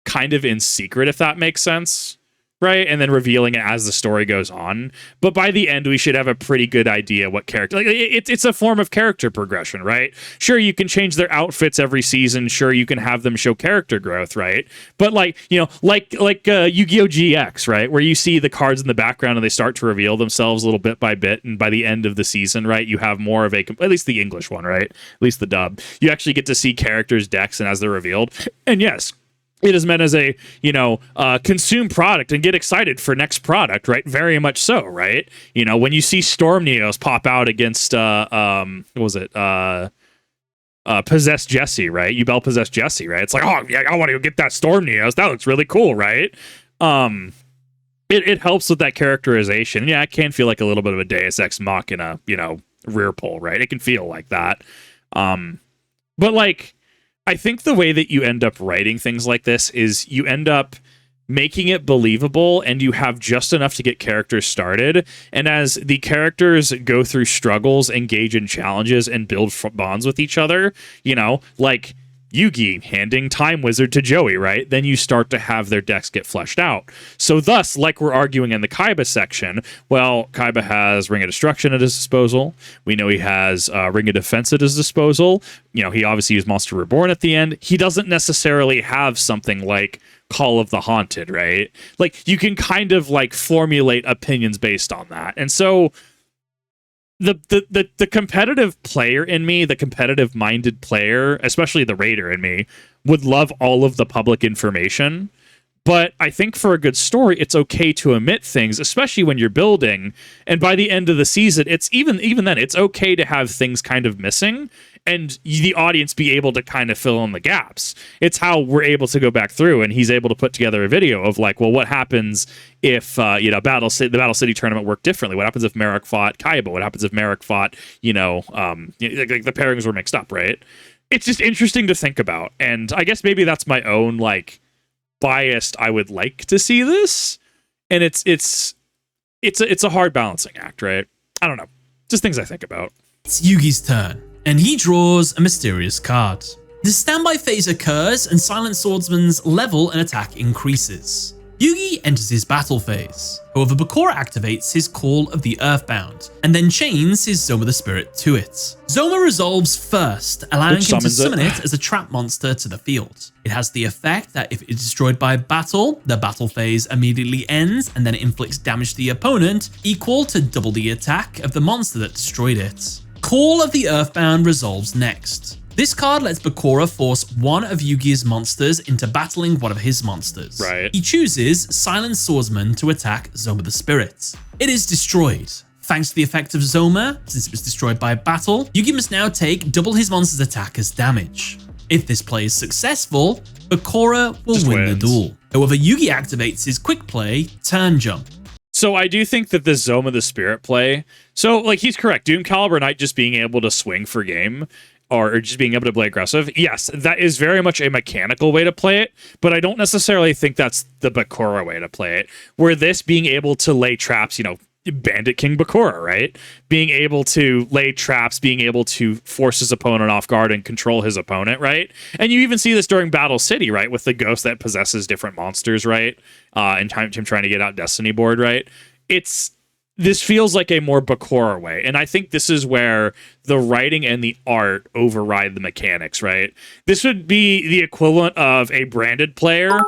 kind of in secret, if that makes sense, right? And then revealing it as the story goes on. But by the end, we should have a pretty good idea what character... Like, it's a form of character progression, right? Sure, you can change their outfits every season. Sure, you can have them show character growth, right? But like, you know, like Yu-Gi-Oh! GX, right? Where you see the cards in the background and they start to reveal themselves a little bit by bit. And by the end of the season, right, you have more of a... At least the English one, right? At least the dub. You actually get to see characters' decks and as they're revealed. And yes... It is meant as a, you know, consume product and get excited for next product, right? Very much so, right? You know, when you see Storm Neos pop out against, what was it? Possessed Jesse, right? Yubel Possessed Jesse, right? It's like, oh, yeah, I want to go get that Storm Neos. That looks really cool, right? It helps with that characterization. Yeah, it can feel like a little bit of a Deus Ex Machina, you know, rear pull, right? It can feel like that. But like... I think the way that you end up writing things like this is you end up making it believable and you have just enough to get characters started. And as the characters go through struggles, engage in challenges, and build bonds with each other, you know, like Yugi handing Time Wizard to Joey, right? Then you start to have their decks get fleshed out. So thus, like we're arguing in the Kaiba section, well, Kaiba has Ring of Destruction at his disposal. We know he has Ring of Defense at his disposal. You know, he obviously used Monster Reborn at the end. He doesn't necessarily have something like Call of the Haunted, right? Like, you can kind of like formulate opinions based on that. And so the competitive player in me, the competitive minded player, especially the raider in me, would love all of the public information. But I think for a good story, it's okay to omit things, especially when you're building. And by the end of the season, it's even then, it's okay to have things kind of missing and the audience be able to kind of fill in the gaps. It's how we're able to go back through, and he's able to put together a video of like, well, what happens if you know, the Battle City tournament worked differently? What happens if Merrick fought Kaiba? What happens if Merrick fought, you know, like the pairings were mixed up, right? It's just interesting to think about, and I guess maybe that's my own like biased. I would like to see this, and it's a hard balancing act, right? I don't know, just things I think about. It's Yugi's turn, and he draws a mysterious card. The standby phase occurs, and Silent Swordsman's level and attack increases. Yugi enters his battle phase. However, Bakura activates his Call of the Earthbound, and then chains his Zoma the Spirit to it. Zoma resolves first, allowing him to summon it as a trap monster to the field. It has the effect that if it is destroyed by battle, the battle phase immediately ends, and then it inflicts damage to the opponent, equal to double the attack of the monster that destroyed it. Call of the Earthbound resolves next. This card lets Bakura force one of Yugi's monsters into battling one of his monsters. Right. He chooses Silent Swordsman to attack Zoma the Spirit. It is destroyed. Thanks to the effect of Zoma, since it was destroyed by a battle, Yugi must now take double his monster's attack as damage. If this play is successful, Bakura will win the duel. However, Yugi activates his quick play, turn jump. So I do think that the Zoma the Spirit play, so like he's correct, Doom Caliber Knight just being able to swing for game, or just being able to play aggressive, yes, that is very much a mechanical way to play it, but I don't necessarily think that's the Bakura way to play it, where this being able to lay traps, you know, Bandit King Bakura, right? Being able to lay traps, being able to force his opponent off guard and control his opponent, right? And you even see this during Battle City, right? With the ghost that possesses different monsters, right? And him trying to get out Destiny Board, right? This feels like a more Bakura way. And I think this is where the writing and the art override the mechanics, right? This would be the equivalent of a branded player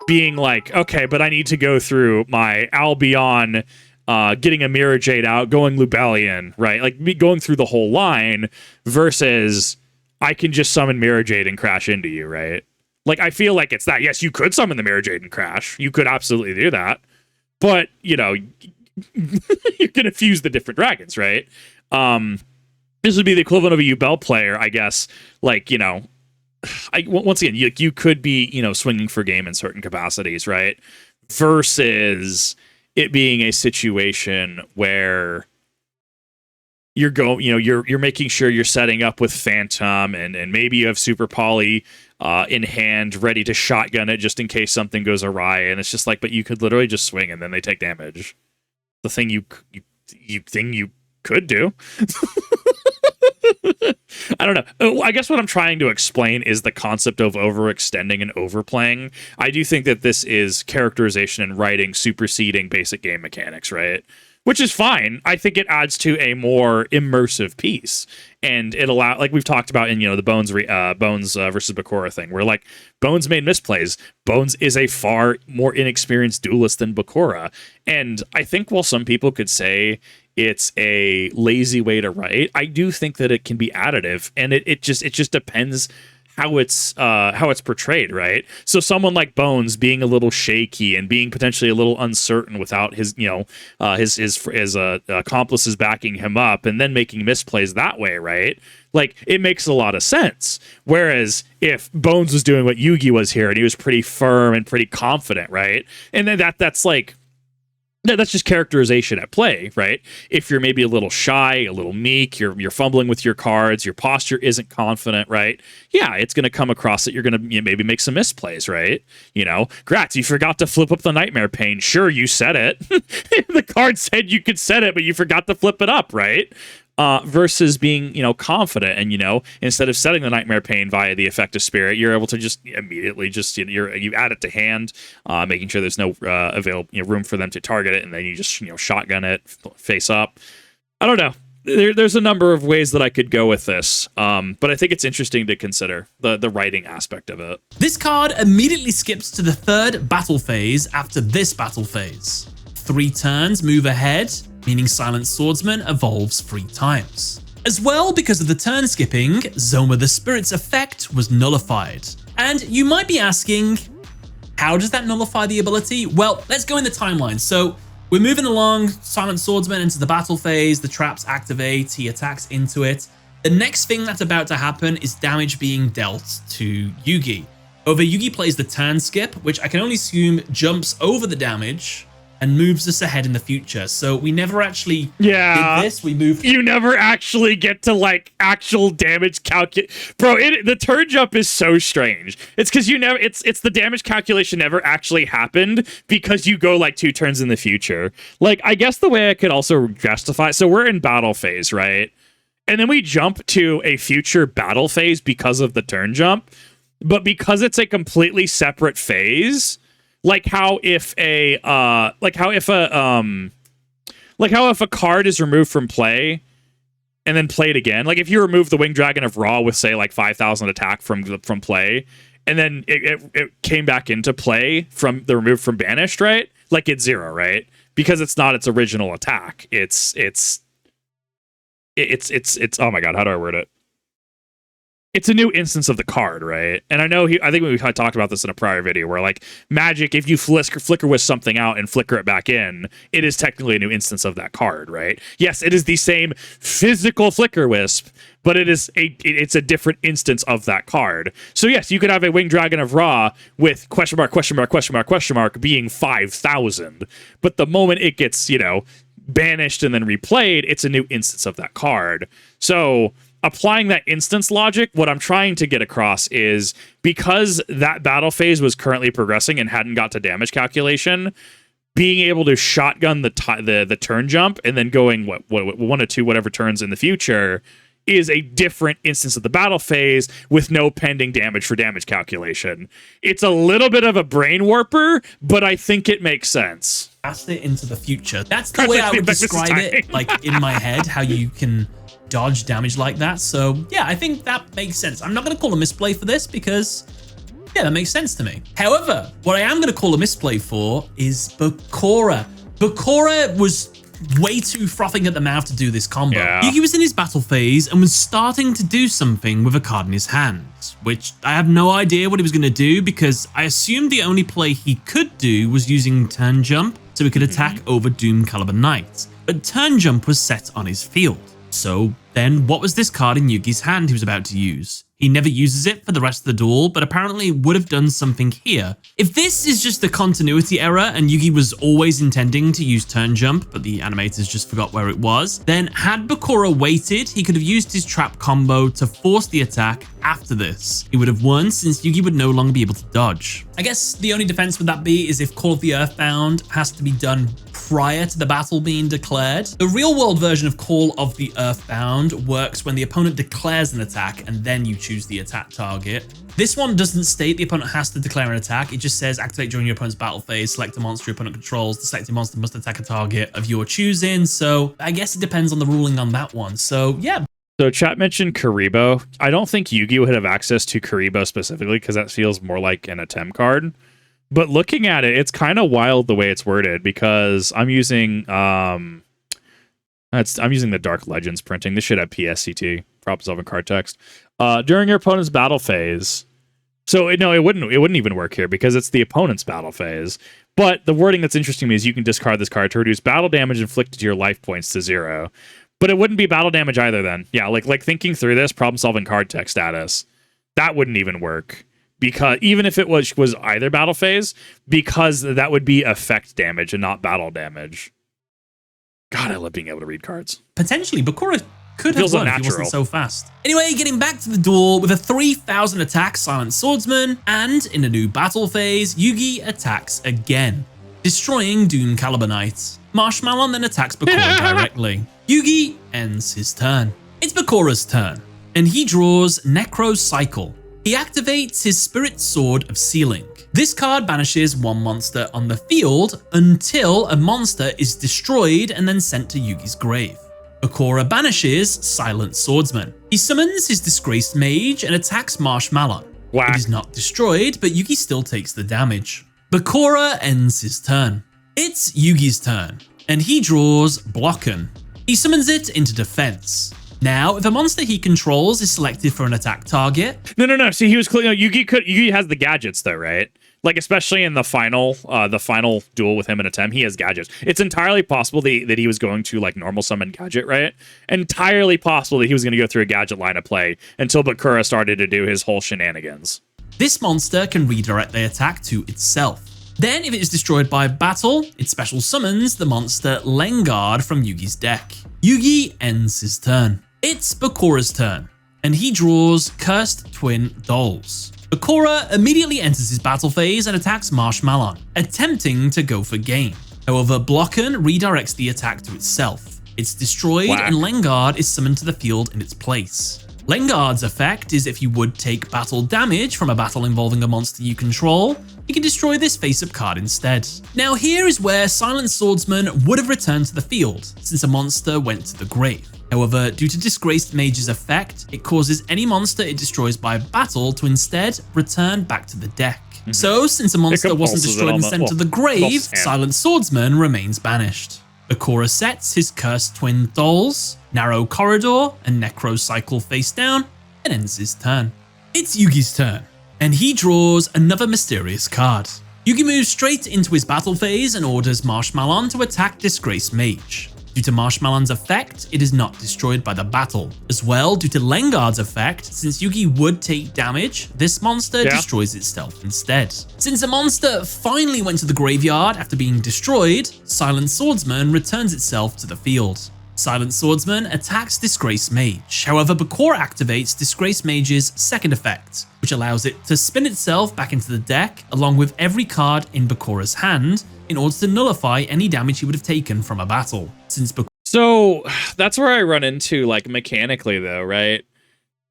being like, okay, but I need to go through my Albion, getting a Mirror Jade out, going Lubellion, right? Like me going through the whole line versus I can just summon Mirror Jade and crash into you, right? Like, I feel like it's that. Yes, you could summon the Mirror Jade and crash. You could absolutely do that. But, you know, you're going to fuse the different dragons, right? This would be the equivalent of a Yubel player, I guess. Like, you know, once again, you could be, you know, swinging for game in certain capacities, right? Versus it being a situation where you're going, you know, you're making sure you're setting up with Phantom and maybe you have Super Poly in hand, ready to shotgun it just in case something goes awry. And it's just like, but you could literally just swing and then they take damage. The thing you could do. I don't know. I guess what I'm trying to explain is the concept of overextending and overplaying. I do think that this is characterization and writing superseding basic game mechanics, right? Which is fine. I think it adds to a more immersive piece, and it allows, like we've talked about in, you know, the Bones versus Bakura thing, where like Bones made misplays. Bones is a far more inexperienced duelist than Bakura, and I think while some people could say it's a lazy way to write, I do think that it can be additive, and it just depends how it's portrayed, right? So someone like Bones being a little shaky and being potentially a little uncertain without his, you know, his accomplices backing him up, and then making misplays that way, right? Like, it makes a lot of sense. Whereas if Bones was doing what Yugi was here, and he was pretty firm and pretty confident, right? And then that's like, that's just characterization at play, right? If you're maybe a little shy, a little meek, you're fumbling with your cards, your posture isn't confident, right? Yeah, it's going to come across that you're going to maybe make some misplays, right? You know, Gratz, you forgot to flip up the Nightmare Pain. Sure, you said it. The card said you could set it, but you forgot to flip it up, right? Versus being, you know, confident, and, you know, instead of setting the Nightmare Pain via the effective spirit, you're able to just immediately just, you know, you add it to hand, making sure there's no available, you know, room for them to target it, and then you just, you know, shotgun it face up. I don't know. There's a number of ways that I could go with this, but I think it's interesting to consider the writing aspect of it. This card immediately skips to the third battle phase after this battle phase. 3 turns move ahead, meaning Silent Swordsman evolves 3 times. As well, because of the turn skipping, Zoma the Spirit's effect was nullified. And you might be asking, how does that nullify the ability? Well, let's go in the timeline. So we're moving along, Silent Swordsman into the battle phase, the traps activate, he attacks into it. The next thing that's about to happen is damage being dealt to Yugi. However, Yugi plays the turn skip, which I can only assume jumps over the damage and moves us ahead in the future. So we never actually did this. We moved. You never actually get to like actual damage calculate. Bro, the turn jump is so strange. It's because you never. It's the damage calculation never actually happened because you go like 2 turns in the future. Like, I guess the way I could also justify. So we're in battle phase, right? And then we jump to a future battle phase because of the turn jump, but because it's a completely separate phase. Like how if a card is removed from play and then played again, like if you remove the Winged Dragon of Ra with, say, like 5,000 attack from play, and then it came back into play from the removed from banished, right? Like it's 0, right? Because it's not its original attack. It's oh my god, how do I word it? it's a new instance of the card, right? And I think we talked about this in a prior video where like Magic, if you flicker with something out and flicker it back in, it is technically a new instance of that card, right? Yes, it is the same physical flicker wisp, but it's a different instance of that card. So yes, you could have a Winged Dragon of Ra with question mark, question mark, question mark, question mark being 5,000. But the moment it gets, banished and then replayed, it's a new instance of that card. So applying that instance logic, what I'm trying to get across is because that battle phase was currently progressing and hadn't got to damage calculation, being able to shotgun the turn jump and then going what 1 or 2 whatever turns in the future is a different instance of the battle phase with no pending damage for damage calculation. It's a little bit of a brain warper, but I think it makes sense. Cast it into the future. That's the way I would describe it, like in my head, how you can dodge damage like that. So yeah, I think that makes sense. I'm not going to call a misplay for this because yeah, that makes sense to me. However, what I am going to call a misplay for is Bakura. Bakura was way too frothing at the mouth to do this combo. Yeah. Yugi was in his battle phase and was starting to do something with a card in his hand, which I have no idea what he was going to do because I assumed the only play he could do was using turn jump so he could attack over Doom Caliber Knight. But turn jump was set on his field. So then what was this card in Yugi's hand he was about to use? He never uses it for the rest of the duel, but apparently would have done something here. If this is just a continuity error and Yugi was always intending to use turn jump, but the animators just forgot where it was, then had Bakura waited, he could have used his trap combo to force the attack after this. He would have won since Yugi would no longer be able to dodge. I guess the only defense would that be is if Call of the Earthbound has to be done prior to the battle being declared. The real world version of Call of the Earthbound works when the opponent declares an attack and then you choose the attack target. This one doesn't state the opponent has to declare an attack. It just says activate during your opponent's battle phase, select a monster your opponent controls. The selected monster must attack a target of your choosing. So I guess it depends on the ruling on that one. So yeah. So chat mentioned Kaiba. I don't think Yu-Gi-Oh would have access to Kaiba specifically because that feels more like an attempt card. But looking at it, it's kind of wild the way it's worded because I'm using the Dark Legends printing. This should have PSCT, prop solving card text. During your opponent's battle phase. So it wouldn't even work here because it's the opponent's battle phase. But the wording that's interesting to me is you can discard this card to reduce battle damage inflicted to your life points to 0. But it wouldn't be battle damage either then. Yeah, like thinking through this, problem solving card text status, that wouldn't even work. Because even if it was either battle phase, because that would be effect damage and not battle damage. God, I love being able to read cards. Potentially, Bakura could have won if he wasn't so fast. Anyway, getting back to the duel with a 3,000 attack Silent Swordsman, and in a new battle phase, Yugi attacks again, destroying Doom Caliber Knight. Marshmallow then attacks Bakura directly. Yugi ends his turn. It's Bakura's turn, and he draws Necro Cycle. He activates his Spirit Sword of Sealing. This card banishes one monster on the field until a monster is destroyed and then sent to Yugi's grave. Bakura banishes Silent Swordsman. He summons his Disgraced Mage and attacks Marshmallow. It is not destroyed, but Yugi still takes the damage. Bakura ends his turn. It's Yugi's turn, and he draws Blocken. He summons it into defense. Now, if a monster he controls is selected for an attack target... No. See, he was clear. Yugi has the gadgets, though, right? Like, especially in the final duel with him and Atem, he has gadgets. It's entirely possible that he was going to, like, normal summon gadget, right? Entirely possible that he was going to go through a gadget line of play until Bakura started to do his whole shenanigans. This monster can redirect the attack to itself. Then, if it is destroyed by battle, it special summons the monster Lengard from Yugi's deck. Yugi ends his turn. It's Bakura's turn, and he draws Cursed Twin Dolls. Bakura immediately enters his battle phase and attacks Marshmallow, attempting to go for game. However, Blocken redirects the attack to itself. It's destroyed, and Lengard is summoned to the field in its place. Lengard's effect is if you would take battle damage from a battle involving a monster you control, you can destroy this face-up card instead. Now here is where Silent Swordsman would have returned to the field, since a monster went to the grave. However, due to Disgraced Mage's effect, it causes any monster it destroys by battle to instead return back to the deck. So, since a monster wasn't destroyed and sent to the grave, Silent Swordsman remains banished. Bakura sets his Cursed Twin Dolls, Narrow Corridor, and Necro Cycle face down, and ends his turn. It's Yugi's turn, and he draws another mysterious card. Yugi moves straight into his battle phase and orders Marshmallon to attack Disgraced Mage. Due to Marshmallon's effect, it is not destroyed by the battle. As well, due to Lengard's effect, since Yugi would take damage, this monster destroys itself instead. Since the monster finally went to the graveyard after being destroyed, Silent Swordsman returns itself to the field. Silent Swordsman attacks Disgraced Mage. However, Bakura activates Disgraced Mage's second effect, which allows it to spin itself back into the deck along with every card in Bakura's hand in order to nullify any damage he would have taken from a battle. So that's where I run into, like, mechanically though, right?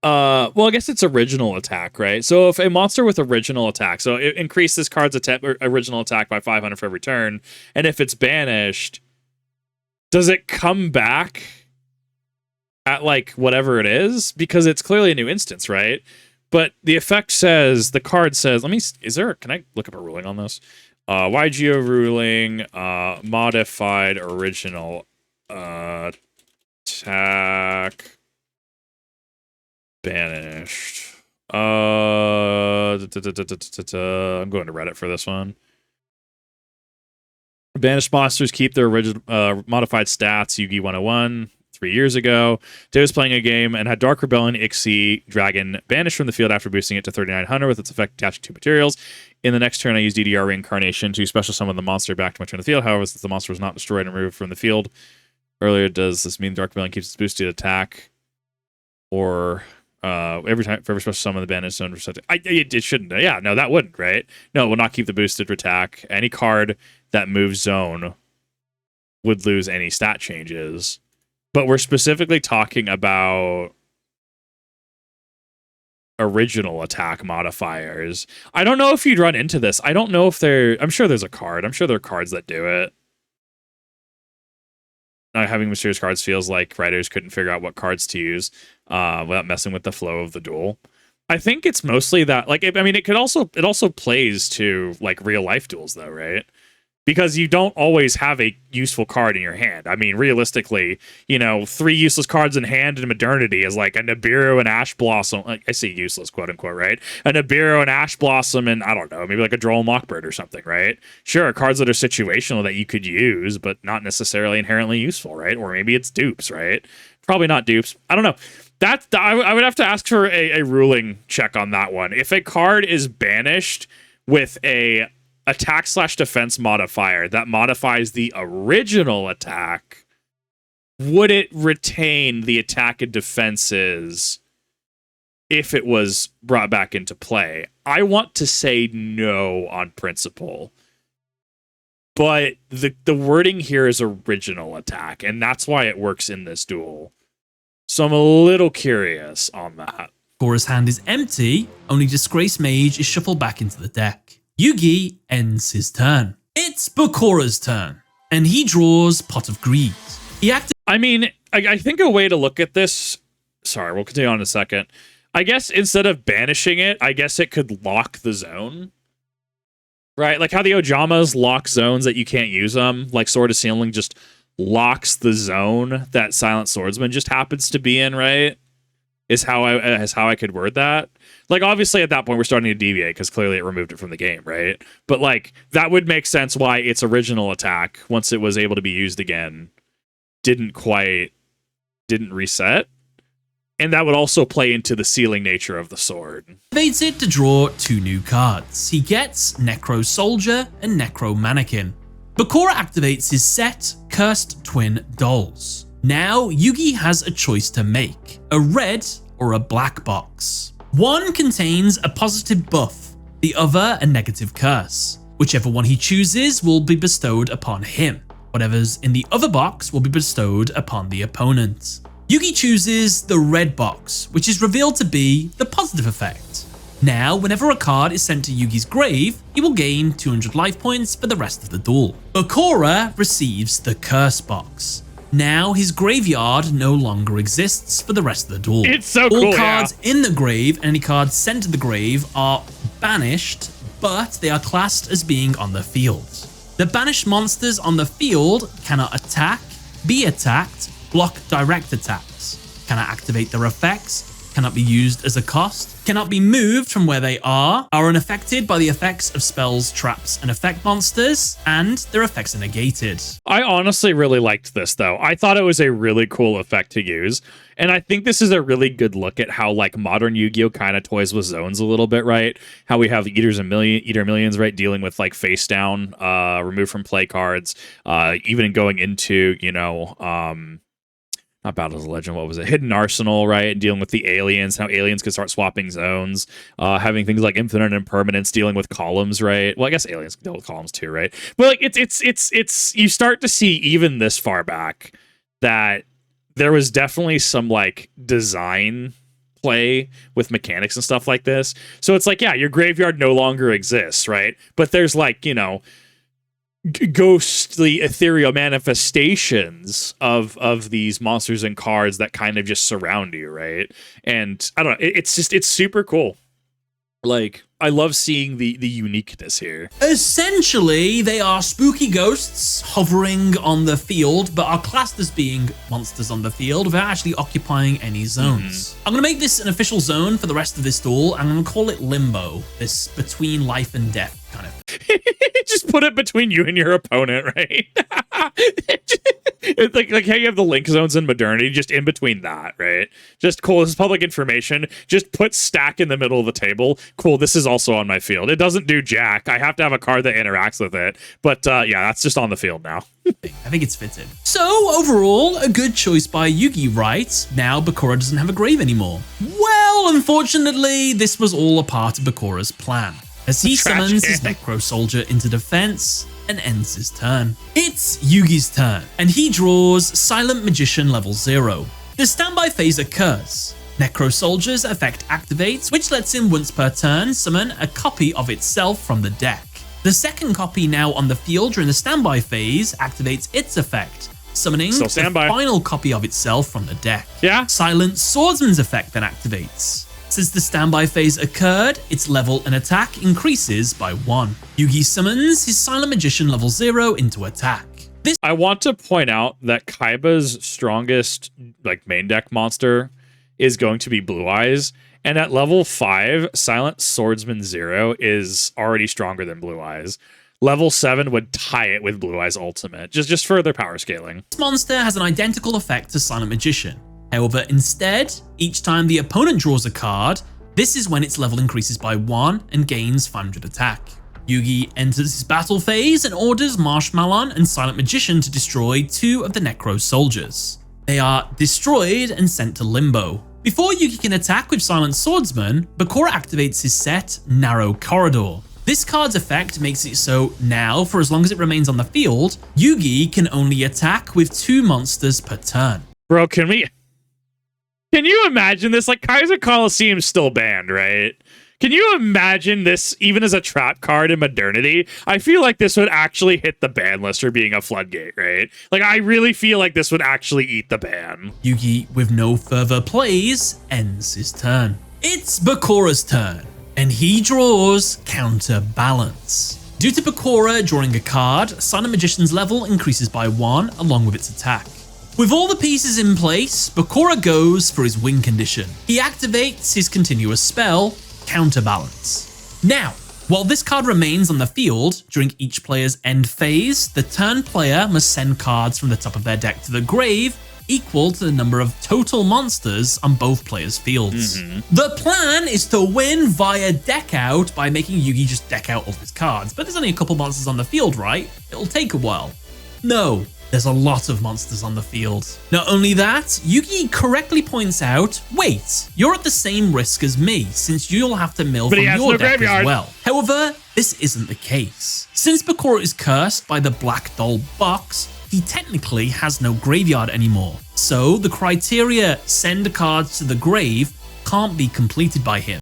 Well, I guess it's original attack, right? So if a monster with original attack, so it increases card's original attack by 500 for every turn, and if it's banished, does it come back at, like, whatever it is? Because it's clearly a new instance, right? But the effect says, the card says, can I look up a ruling on this? Yu-GiOh ruling, modified original attack banished. I'm going to Reddit for this one. Banished monsters keep their original modified stats. Yugi 101 3 years ago. Day was playing a game and had Dark Rebellion Ixie Dragon banished from the field after boosting it to 3900 with its effect attached to materials. In the next turn, I used DDR Reincarnation to special summon the monster back to my turn in the field. However, since the monster was not destroyed and removed from the field earlier, does this mean Dark Rebellion keeps its boosted attack? Or for every special summon the banished zone for something? It shouldn't. Yeah, no, that wouldn't, right? No, it will not keep the boosted attack. Any card that moves zone would lose any stat changes. But we're specifically talking about original attack modifiers. I don't know if you'd run into this. I don't know if I'm sure there's a card. I'm sure there are cards that do it. Having mysterious cards feels like writers couldn't figure out what cards to use without messing with the flow of the duel. I think it's mostly that, like, it also plays to, like, real life duels though, right? Because you don't always have a useful card in your hand. I mean, realistically, 3 useless cards in hand in Modernity is like a Nibiru and Ash Blossom. I say useless, quote unquote, right? A Nibiru and Ash Blossom and, I don't know, maybe like a Droll Mockbird or something, right? Sure, cards that are situational that you could use, but not necessarily inherently useful, right? Or maybe it's dupes, right? Probably not dupes. I don't know. I would have to ask for a ruling check on that one. If a card is banished with a attack/defense modifier that modifies the original attack, would it retain the attack and defenses if it was brought back into play? I want to say no on principle, but the wording here is original attack, and that's why it works in this duel. So I'm a little curious on that. Bakura's hand is empty, only Disgraced Mage is shuffled back into the deck. Yugi ends his turn. It's Bakura's turn, and he draws Pot of Greed. I think a way to look at this... Sorry, we'll continue on in a second. I guess instead of banishing it, I guess it could lock the zone. Right? Like how the Ojamas lock zones that you can't use them. Like Sword of Sealing just locks the zone that Silent Swordsman just happens to be in, right? Is how I could word that. Like, obviously, at that point, we're starting to deviate because clearly it removed it from the game, right? But, like, that would make sense why its original attack, once it was able to be used again, didn't reset. And that would also play into the sealing nature of the sword. Activates it to draw 2 new cards. He gets Necro Soldier and Necro Mannequin. Bakura activates his set, Cursed Twin Dolls. Now, Yugi has a choice to make, a red or a black box. One contains a positive buff, the other a negative curse. Whichever one he chooses will be bestowed upon him. Whatever's in the other box will be bestowed upon the opponent. Yugi chooses the red box, which is revealed to be the positive effect. Now, whenever a card is sent to Yugi's grave, he will gain 200 life points for the rest of the duel. Bakura receives the curse box. Now, his graveyard no longer exists for the rest of the duel. It's so cool, All cards in the grave and any cards sent to the grave are banished, but they are classed as being on the field. The banished monsters on the field cannot attack, be attacked, block direct attacks, cannot activate their effects, cannot be used as a cost, cannot be moved from where they are unaffected by the effects of spells, traps, and effect monsters, and their effects are negated. I honestly really liked this, though. I thought it was a really cool effect to use, and I think this is a really good look at how, like, modern Yu-Gi-Oh! Kind of toys with zones a little bit, right? How we have Eater Millions, right, dealing with, like, face down, remove from play cards, even going into, you know, not Battles of Legend, what was it? Hidden Arsenal, right? Dealing with the aliens, how aliens could start swapping zones, having things like Infinite Impermanence, dealing with columns, right? Well, I guess aliens can deal with columns too, right? But like it's you start to see even this far back that there was definitely some like design play with mechanics and stuff like this. So it's like, yeah, your graveyard no longer exists, right? But there's like, you know, ghostly ethereal manifestations of these monsters and cards that kind of just surround you, right? And I don't know, it's super cool. Like, I love seeing the uniqueness here. Essentially, they are spooky ghosts hovering on the field, but are classed as being monsters on the field without actually occupying any zones. I'm going to make this an official zone for the rest of this duel. I'm going to call it Limbo, this between life and death kind of. Just put it between you and your opponent, right? It's like how you have the link zones in Modernity, just in between that, right? Just cool, this is public information. Just put stack in the middle of the table. Cool, this is also on my field. It doesn't do jack. I have to have a card that interacts with it. But yeah, that's just on the field now. I think it's fitted. So overall, a good choice by Yugi, right? Now Bakura doesn't have a grave anymore. Well, unfortunately, this was all a part of Bakura's plan, as he summons his Necro Soldier into defense and ends his turn. It's Yugi's turn, and he draws Silent Magician level 0. The standby phase occurs. Necro Soldier's effect activates, which lets him once per turn summon a copy of itself from the deck. The second copy now on the field during the standby phase activates its effect, summoning the final copy of itself from the deck. Yeah. Silent Swordsman's effect then activates. Since the standby phase occurred, its level and attack increases by 1. Yugi summons his Silent Magician level 0 into attack. I want to point out that Kaiba's strongest like main deck monster is going to be Blue Eyes, and at level 5, Silent Swordsman 0 is already stronger than Blue Eyes. Level 7 would tie it with Blue Eyes Ultimate, just further power scaling. This monster has an identical effect to Silent Magician. However, instead, each time the opponent draws a card, this is when its level increases by 1 and gains 500 attack. Yugi enters his battle phase and orders Marshmallow and Silent Magician to destroy 2 of the Necro Soldiers. They are destroyed and sent to Limbo. Before Yugi can attack with Silent Swordsman, Bakura activates his set, Narrow Corridor. This card's effect makes it so now, for as long as it remains on the field, Yugi can only attack with 2 monsters per turn. Bro, can you imagine this? Like, Kaiser Coliseum's still banned, right? Can you imagine this even as a trap card in Modernity? I feel like this would actually hit the ban list for being a floodgate, right? Like, I really feel like this would actually eat the ban. Yugi, with no further plays, ends his turn. It's Bakura's turn, and he draws Counterbalance. Due to Bakura drawing a card, Silent Magician's level increases by 1 along with its attack. With all the pieces in place, Bakura goes for his win condition. He activates his continuous spell, Counterbalance. Now, while this card remains on the field, during each player's end phase, the turn player must send cards from the top of their deck to the grave equal to the number of total monsters on both players' fields. The plan is to win via deck out by making Yugi just deck out all his cards, but there's only a couple monsters on the field, right? It'll take a while. No. There's a lot of monsters on the field. Not only that, Yugi correctly points out, wait, you're at the same risk as me, since you'll have to mill from your deck as well. However, this isn't the case. Since Bakura is cursed by the Black Doll box, he technically has no graveyard anymore. So the criteria send cards to the grave can't be completed by him.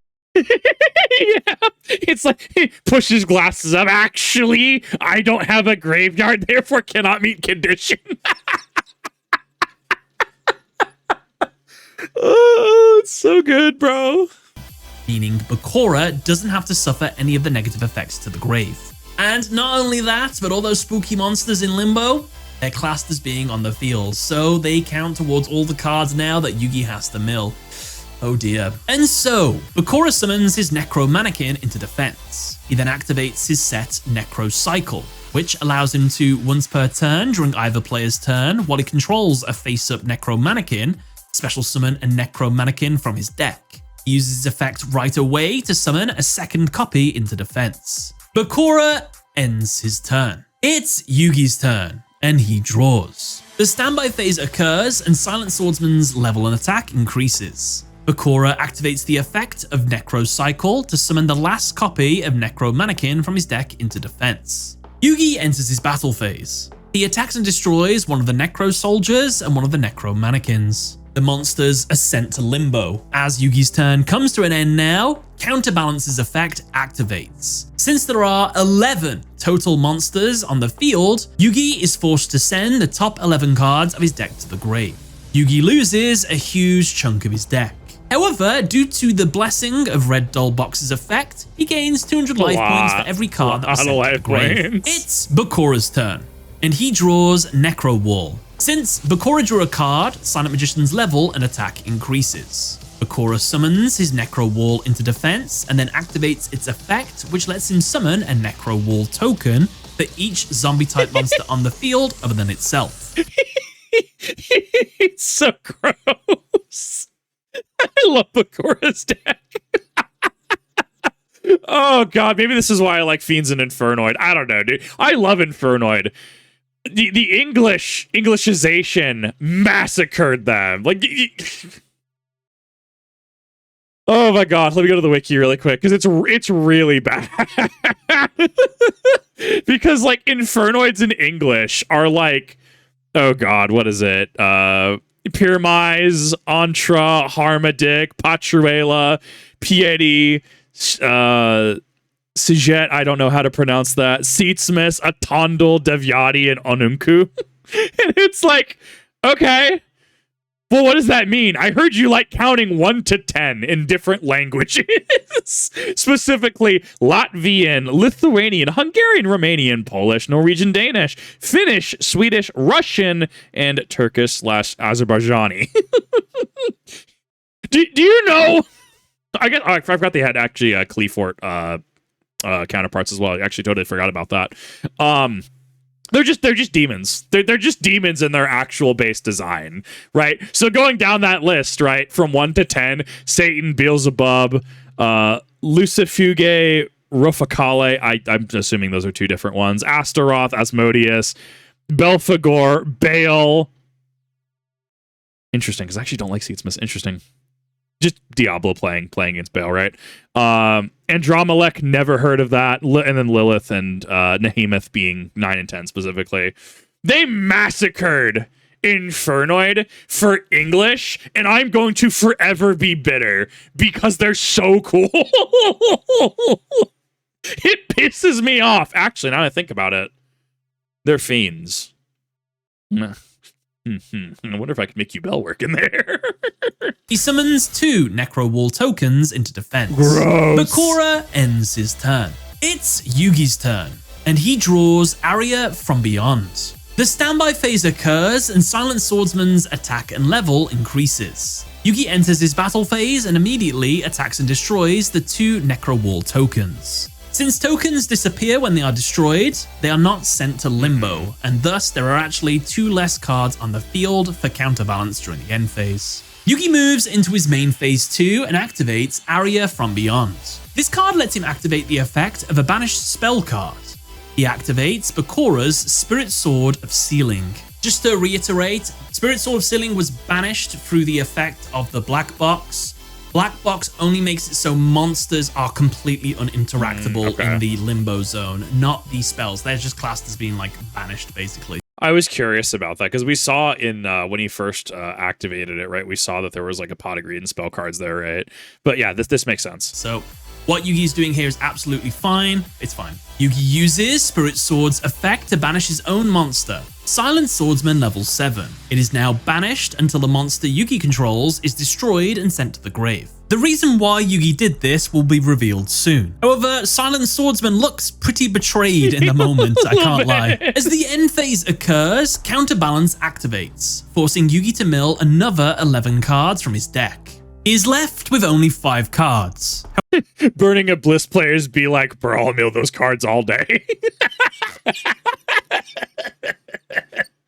Yeah, it's like he pushes glasses up. Actually, I don't have a graveyard, therefore cannot meet condition. Oh, it's so good, bro. Meaning Bakura doesn't have to suffer any of the negative effects to the grave. And not only that, but all those spooky monsters in Limbo, they're classed as being on the field, so they count towards all the cards now that Yugi has to mill. Oh dear. And so, Bakura summons his Necro Mannequin into defense. He then activates his set Necro Cycle, which allows him to, once per turn during either player's turn, while he controls a face-up Necro Mannequin, special summon a Necro Mannequin from his deck. He uses his effect right away to summon a second copy into defense. Bakura ends his turn. It's Yugi's turn, and he draws. The standby phase occurs, and Silent Swordsman's level and attack increases. Bakura activates the effect of Necro Cycle to summon the last copy of Necro Mannequin from his deck into defense. Yugi enters his battle phase. He attacks and destroys one of the Necro Soldiers and one of the Necro Mannequins. The monsters are sent to limbo. As Yugi's turn comes to an end now, Counterbalance's effect activates. Since there are 11 total monsters on the field, Yugi is forced to send the top 11 cards of his deck to the grave. Yugi loses a huge chunk of his deck. However, due to the blessing of Red Doll Box's effect, he gains 200 life points for every card that was sent to the grave. It's Bakura's turn, and he draws Necro Wall. Since Bakura drew a card, Silent Magician's level and attack increases. Bakura summons his Necro Wall into defense and then activates its effect, which lets him summon a Necro Wall token for each zombie-type monster on the field other than itself. It's so gross. I love Bakura's deck. Oh god, maybe this is why I like Fiends and Infernoid. I don't know, dude. I love Infernoid. The Englishization massacred them. Like, oh my god, let me go to the wiki really quick because it's really bad. Because like Infernoids in English are like, oh god, what is it? Pyramise, Antra, Harmadic, Patruela, Piety, Sijet, I don't know how to pronounce that, Seatsmith, Atondel, Devyati, and Onunku. And it's like, okay, well, what does that mean? I heard you like counting 1 to 10 in different languages. Specifically, Latvian, Lithuanian, Hungarian, Romanian, Polish, Norwegian, Danish, Finnish, Swedish, Russian, and Turkish/Azerbaijani. do you know? I forgot they had actually Cleafort counterparts as well. I actually totally forgot about that. They're just demons. They're just demons in their actual base design, right? So going down that list, right, from 1 to 10, Satan, Beelzebub, Lucifuge, Rofakale, I'm assuming those are 2 different ones, Astaroth, Asmodeus, Belphegor, Baal. Interesting, because I actually don't like Seatsmith. Interesting. Just Diablo playing against Baal, right? Andromelech, never heard of that. And then Lilith and Nehemoth being 9 and 10 specifically. They massacred Infernoid for English, and I'm going to forever be bitter because they're so cool. It pisses me off. Actually, now that I think about it, they're fiends. I wonder if I could make Yubel work in there. He summons 2 Necro Wall tokens into defense. Gross. Bakura ends his turn. It's Yugi's turn, and he draws Aria from Beyond. The standby phase occurs, and Silent Swordsman's attack and level increases. Yugi enters his battle phase and immediately attacks and destroys the 2 Necro Wall tokens. Since tokens disappear when they are destroyed, they are not sent to limbo, and thus there are actually 2 less cards on the field for counterbalance during the end phase. Yugi moves into his main phase 2 and activates Aria from Beyond. This card lets him activate the effect of a banished spell card. He activates Bakura's Spirit Sword of Sealing. Just to reiterate, Spirit Sword of Sealing was banished through the effect of the Black Box. Black Box only makes it so monsters are completely uninteractable in the limbo zone, not the spells. They're just classed as being like banished, basically. I was curious about that because we saw in when he first activated it, right? We saw that there was like a pot of green spell cards there, right? But yeah, this makes sense. So what Yugi's doing here is absolutely fine. It's fine. Yugi uses Spirit Sword's effect to banish his own monster, Silent Swordsman level 7. It is now banished until the monster Yugi controls is destroyed and sent to the grave. The reason why Yugi did this will be revealed soon. However, Silent Swordsman looks pretty betrayed in the moment, I can't lie. As the end phase occurs, Counterbalance activates, forcing Yugi to mill another 11 cards from his deck. He is left with only 5 cards. Burning Abyss players be like, bro, I'll mill those cards all day.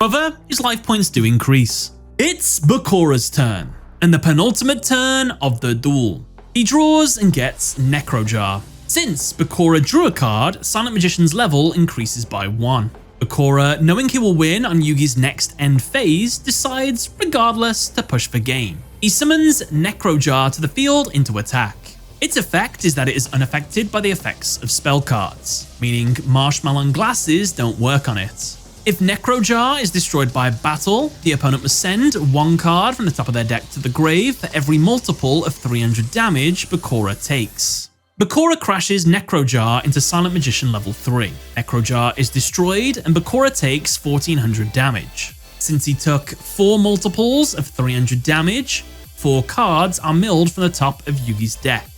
However, his life points do increase. It's Bakura's turn, and the penultimate turn of the duel. He draws and gets Necrojar. Since Bakura drew a card, Silent Magician's level increases by 1. Bakura, knowing he will win on Yugi's next end phase, decides, regardless, to push for game. He summons Necrojar to the field into attack. Its effect is that it is unaffected by the effects of spell cards, meaning Marshmallow Glasses don't work on it. If Necrojar is destroyed by battle, the opponent must send 1 card from the top of their deck to the grave for every multiple of 300 damage Bakura takes. Bakura crashes Necrojar into Silent Magician level 3. Necrojar is destroyed and Bakura takes 1400 damage. Since he took 4 multiples of 300 damage, 4 cards are milled from the top of Yugi's deck,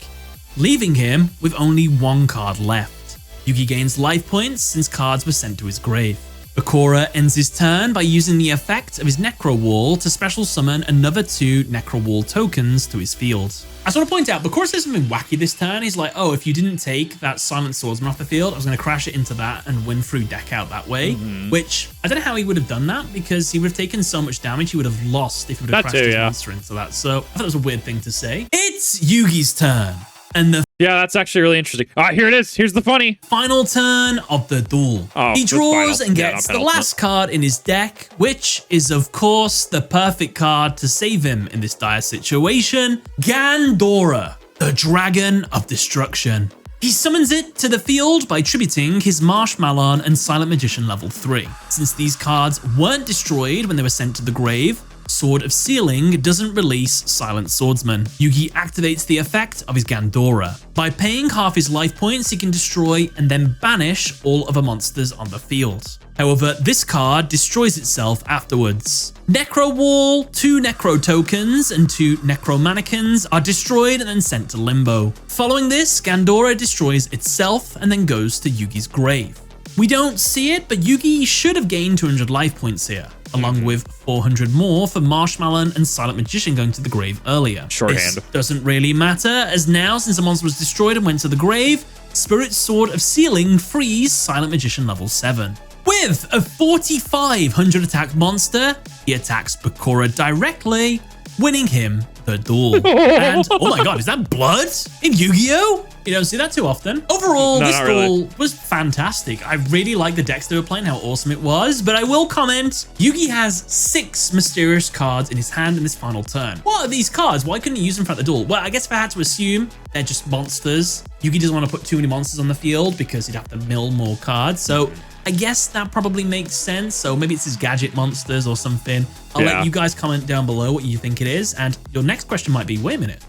leaving him with only 1 card left. Yugi gains life points since cards were sent to his grave. Bakura ends his turn by using the effect of his Necro Wall to special summon another 2 Necro Wall tokens to his field. I just want to point out, Bakura says something wacky this turn. He's like, oh, if you didn't take that Silent Swordsman off the field, I was going to crash it into that and win through deck out that way. Which, I don't know how he would have done that, because he would have taken so much damage he would have lost if he would have crashed his monster into that. So I thought it was a weird thing to say. It's Yugi's turn. And the that's actually really interesting. Here it is. Here's the funny. Final turn of the duel. He draws and gets the last card in his deck, which is, of course, the perfect card to save him in this dire situation. Gandora, the Dragon of Destruction. He summons it to the field by tributing his Marshmallow and Silent Magician level 3. Since these cards weren't destroyed when they were sent to the grave, Sword of Sealing doesn't release Silent Swordsman. Yugi activates the effect of his Gandora. By paying half his life points, he can destroy and then banish all other monsters on the field. However, this card destroys itself afterwards. Necro Wall, 2 Necro tokens, and 2 Necro mannequins are destroyed and then sent to Limbo. Following this, Gandora destroys itself and then goes to Yugi's grave. We don't see it, but Yugi should have gained 200 life points here, along with 400 more for Marshmallow and Silent Magician going to the grave earlier. Shorthand. This doesn't really matter, as now, since the monster was destroyed and went to the grave, Spirit Sword of Sealing frees Silent Magician level 7. With a 4500 attack monster, he attacks Bakura directly, winning him the duel. And, oh my god, is that blood in Yu-Gi-Oh? You don't see that too often. Overall, this duel was fantastic. I really liked the decks they were playing, how awesome it was, but I will comment, Yugi has 6 mysterious cards in his hand in this final turn. What are these cards? Why couldn't he use them throughout the duel? Well, I guess if I had to assume, they're just monsters. Yugi doesn't want to put too many monsters on the field because he'd have to mill more cards, so I guess that probably makes sense. So maybe it's his gadget monsters or something. I'll let you guys comment down below what you think it is. And your next question might be, wait a minute.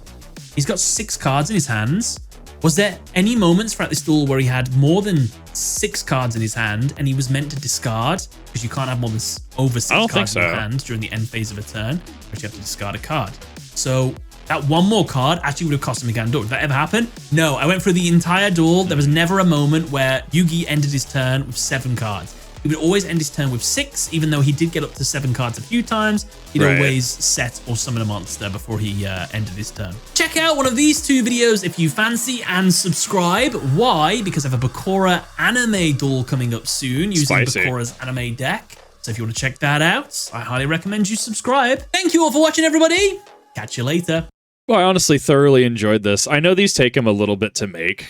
He's got 6 cards in his hands. Was there any moments throughout this duel where he had more than 6 cards in his hand and he was meant to discard? Because you can't have more than over 6 cards in your hand during the end phase of a turn, but you have to discard a card. So that one more card actually would have cost him a Gandora. Did that ever happen? No, I went through the entire duel. There was never a moment where Yugi ended his turn with 7 cards. He would always end his turn with 6, even though he did get up to 7 cards a few times. He'd always set or summon a monster before he ended his turn. Check out one of these 2 videos if you fancy, and subscribe. Why? Because I have a Bakura anime duel coming up soon using Bakura's anime deck. So if you want to check that out, I highly recommend you subscribe. Thank you all for watching, everybody. Catch you later. Well, I honestly thoroughly enjoyed this. I know these take him a little bit to make.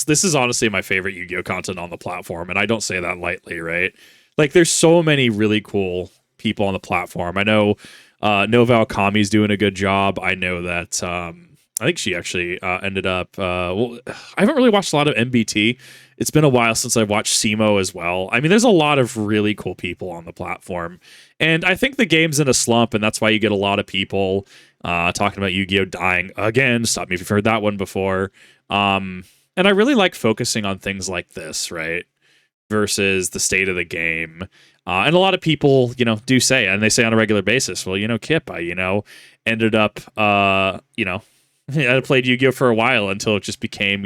This is honestly my favorite Yu-Gi-Oh content on the platform, and I don't say that lightly, right? Like, there's so many really cool people on the platform. I know Nova Alkami's doing a good job. I know that I think she actually ended up... well, I haven't really watched a lot of MBT. It's been a while since I've watched Simo as well. I mean, there's a lot of really cool people on the platform. And I think the game's in a slump, and that's why you get a lot of people talking about Yu-Gi-Oh dying again. Stop me if you've heard that one before. And I really like focusing on things like this, right? Versus the state of the game. And a lot of people, do say, and they say on a regular basis, well, Kip, I, ended up, I played Yu-Gi-Oh for a while until it just became,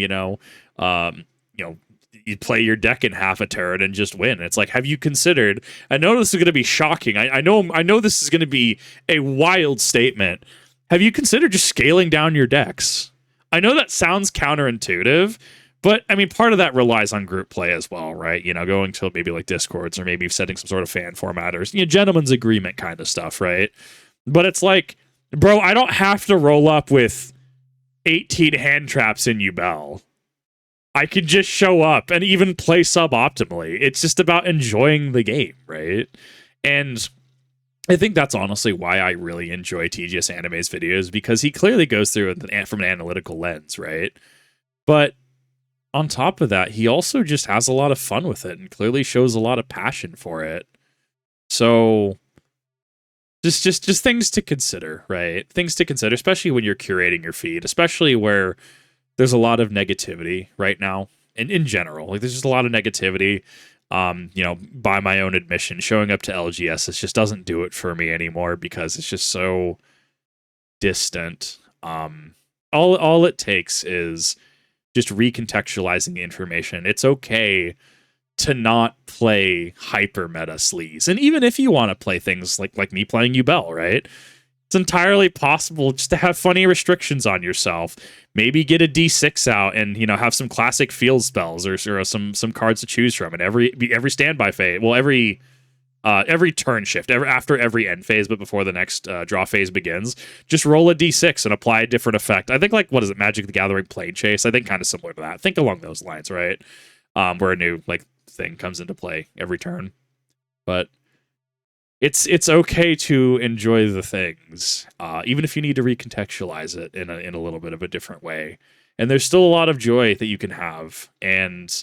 you play your deck in half a turn and just win. It's like, have you considered? I know this is going to be shocking. I know this is going to be a wild statement. have you considered just scaling down your decks? I know that sounds counterintuitive, but I mean, part of that relies on group play as well, right? You know, going to maybe like Discords or maybe setting some sort of fan format or, you know, gentleman's agreement kind of stuff, right? But it's like, bro, I don't have to roll up with 18 hand traps in Yu-GiOh. I could just show up and even play suboptimally. It's just about enjoying the game, right? And I think that's honestly why I really enjoy TGS Anime's videos, because he clearly goes through it from an analytical lens, right? But on top of that, he also just has a lot of fun with it and clearly shows a lot of passion for it. So just things to consider, right? Things to consider, especially when you're curating your feed, especially where there's a lot of negativity right now. And in general, like there's just a lot of negativity. You know, by my own admission, showing up to LGS, it just doesn't do it for me anymore because it's just so distant. All it takes is just recontextualizing the information. It's okay to not play hyper meta sleaze. And even if you want to play things like me playing Yu-GiOh, right? It's entirely possible just to have funny restrictions on yourself. Maybe get a D6 out and, you know, have some classic field spells or some cards to choose from. And every standby phase, well, every turn shift, after every end phase, but before the next draw phase begins, just roll a D6 and apply a different effect. I think, like, what is it, Magic the Gathering Plane Chase? I think kind of similar to that. Think along those lines, right? Where a new like thing comes into play every turn. But it's okay to enjoy the things, even if you need to recontextualize it in a little bit of a different way. And there's still a lot of joy that you can have. And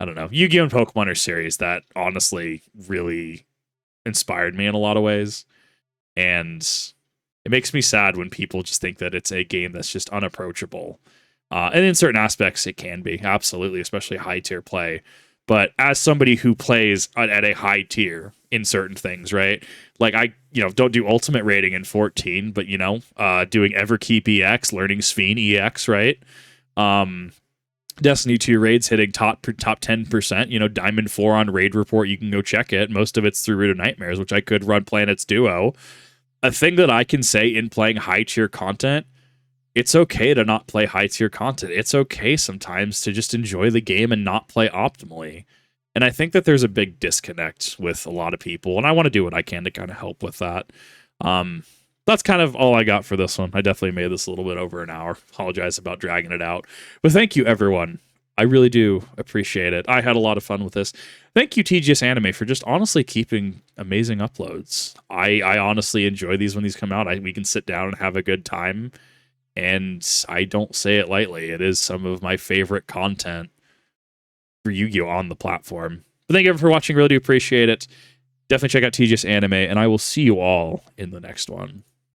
I don't know, Yu-Gi-Oh! And Pokemon are series that honestly really inspired me in a lot of ways. And it makes me sad when people just think that it's a game that's just unapproachable. And in certain aspects, it can be, absolutely, especially high tier play. But as somebody who plays at a high tier in certain things, right? Like I, you know, don't do ultimate rating in 14, but, you know, doing Everkeep EX, learning Sphene EX, right? Destiny 2 raids hitting top 10%, you know, Diamond 4 on Raid Report, you can go check it. Most of it's through Root of Nightmares, which I could run Planets Duo. A thing that I can say in playing high tier content, it's okay to not play high tier content. It's okay sometimes to just enjoy the game and not play optimally. And I think that there's a big disconnect with a lot of people, and I want to do what I can to kind of help with that. That's kind of all I got for this one. I definitely made this a little bit over an hour. Apologize about dragging it out. But thank you, everyone. I really do appreciate it. I had a lot of fun with this. Thank you, TGS Anime, for just honestly keeping amazing uploads. I honestly enjoy these when these come out. We can sit down and have a good time. And I don't say it lightly. It is some of my favorite content for Yu-Gi-Oh! On the platform. But thank you everyone for watching. Really do appreciate it. Definitely check out TGS Anime, and I will see you all in the next one.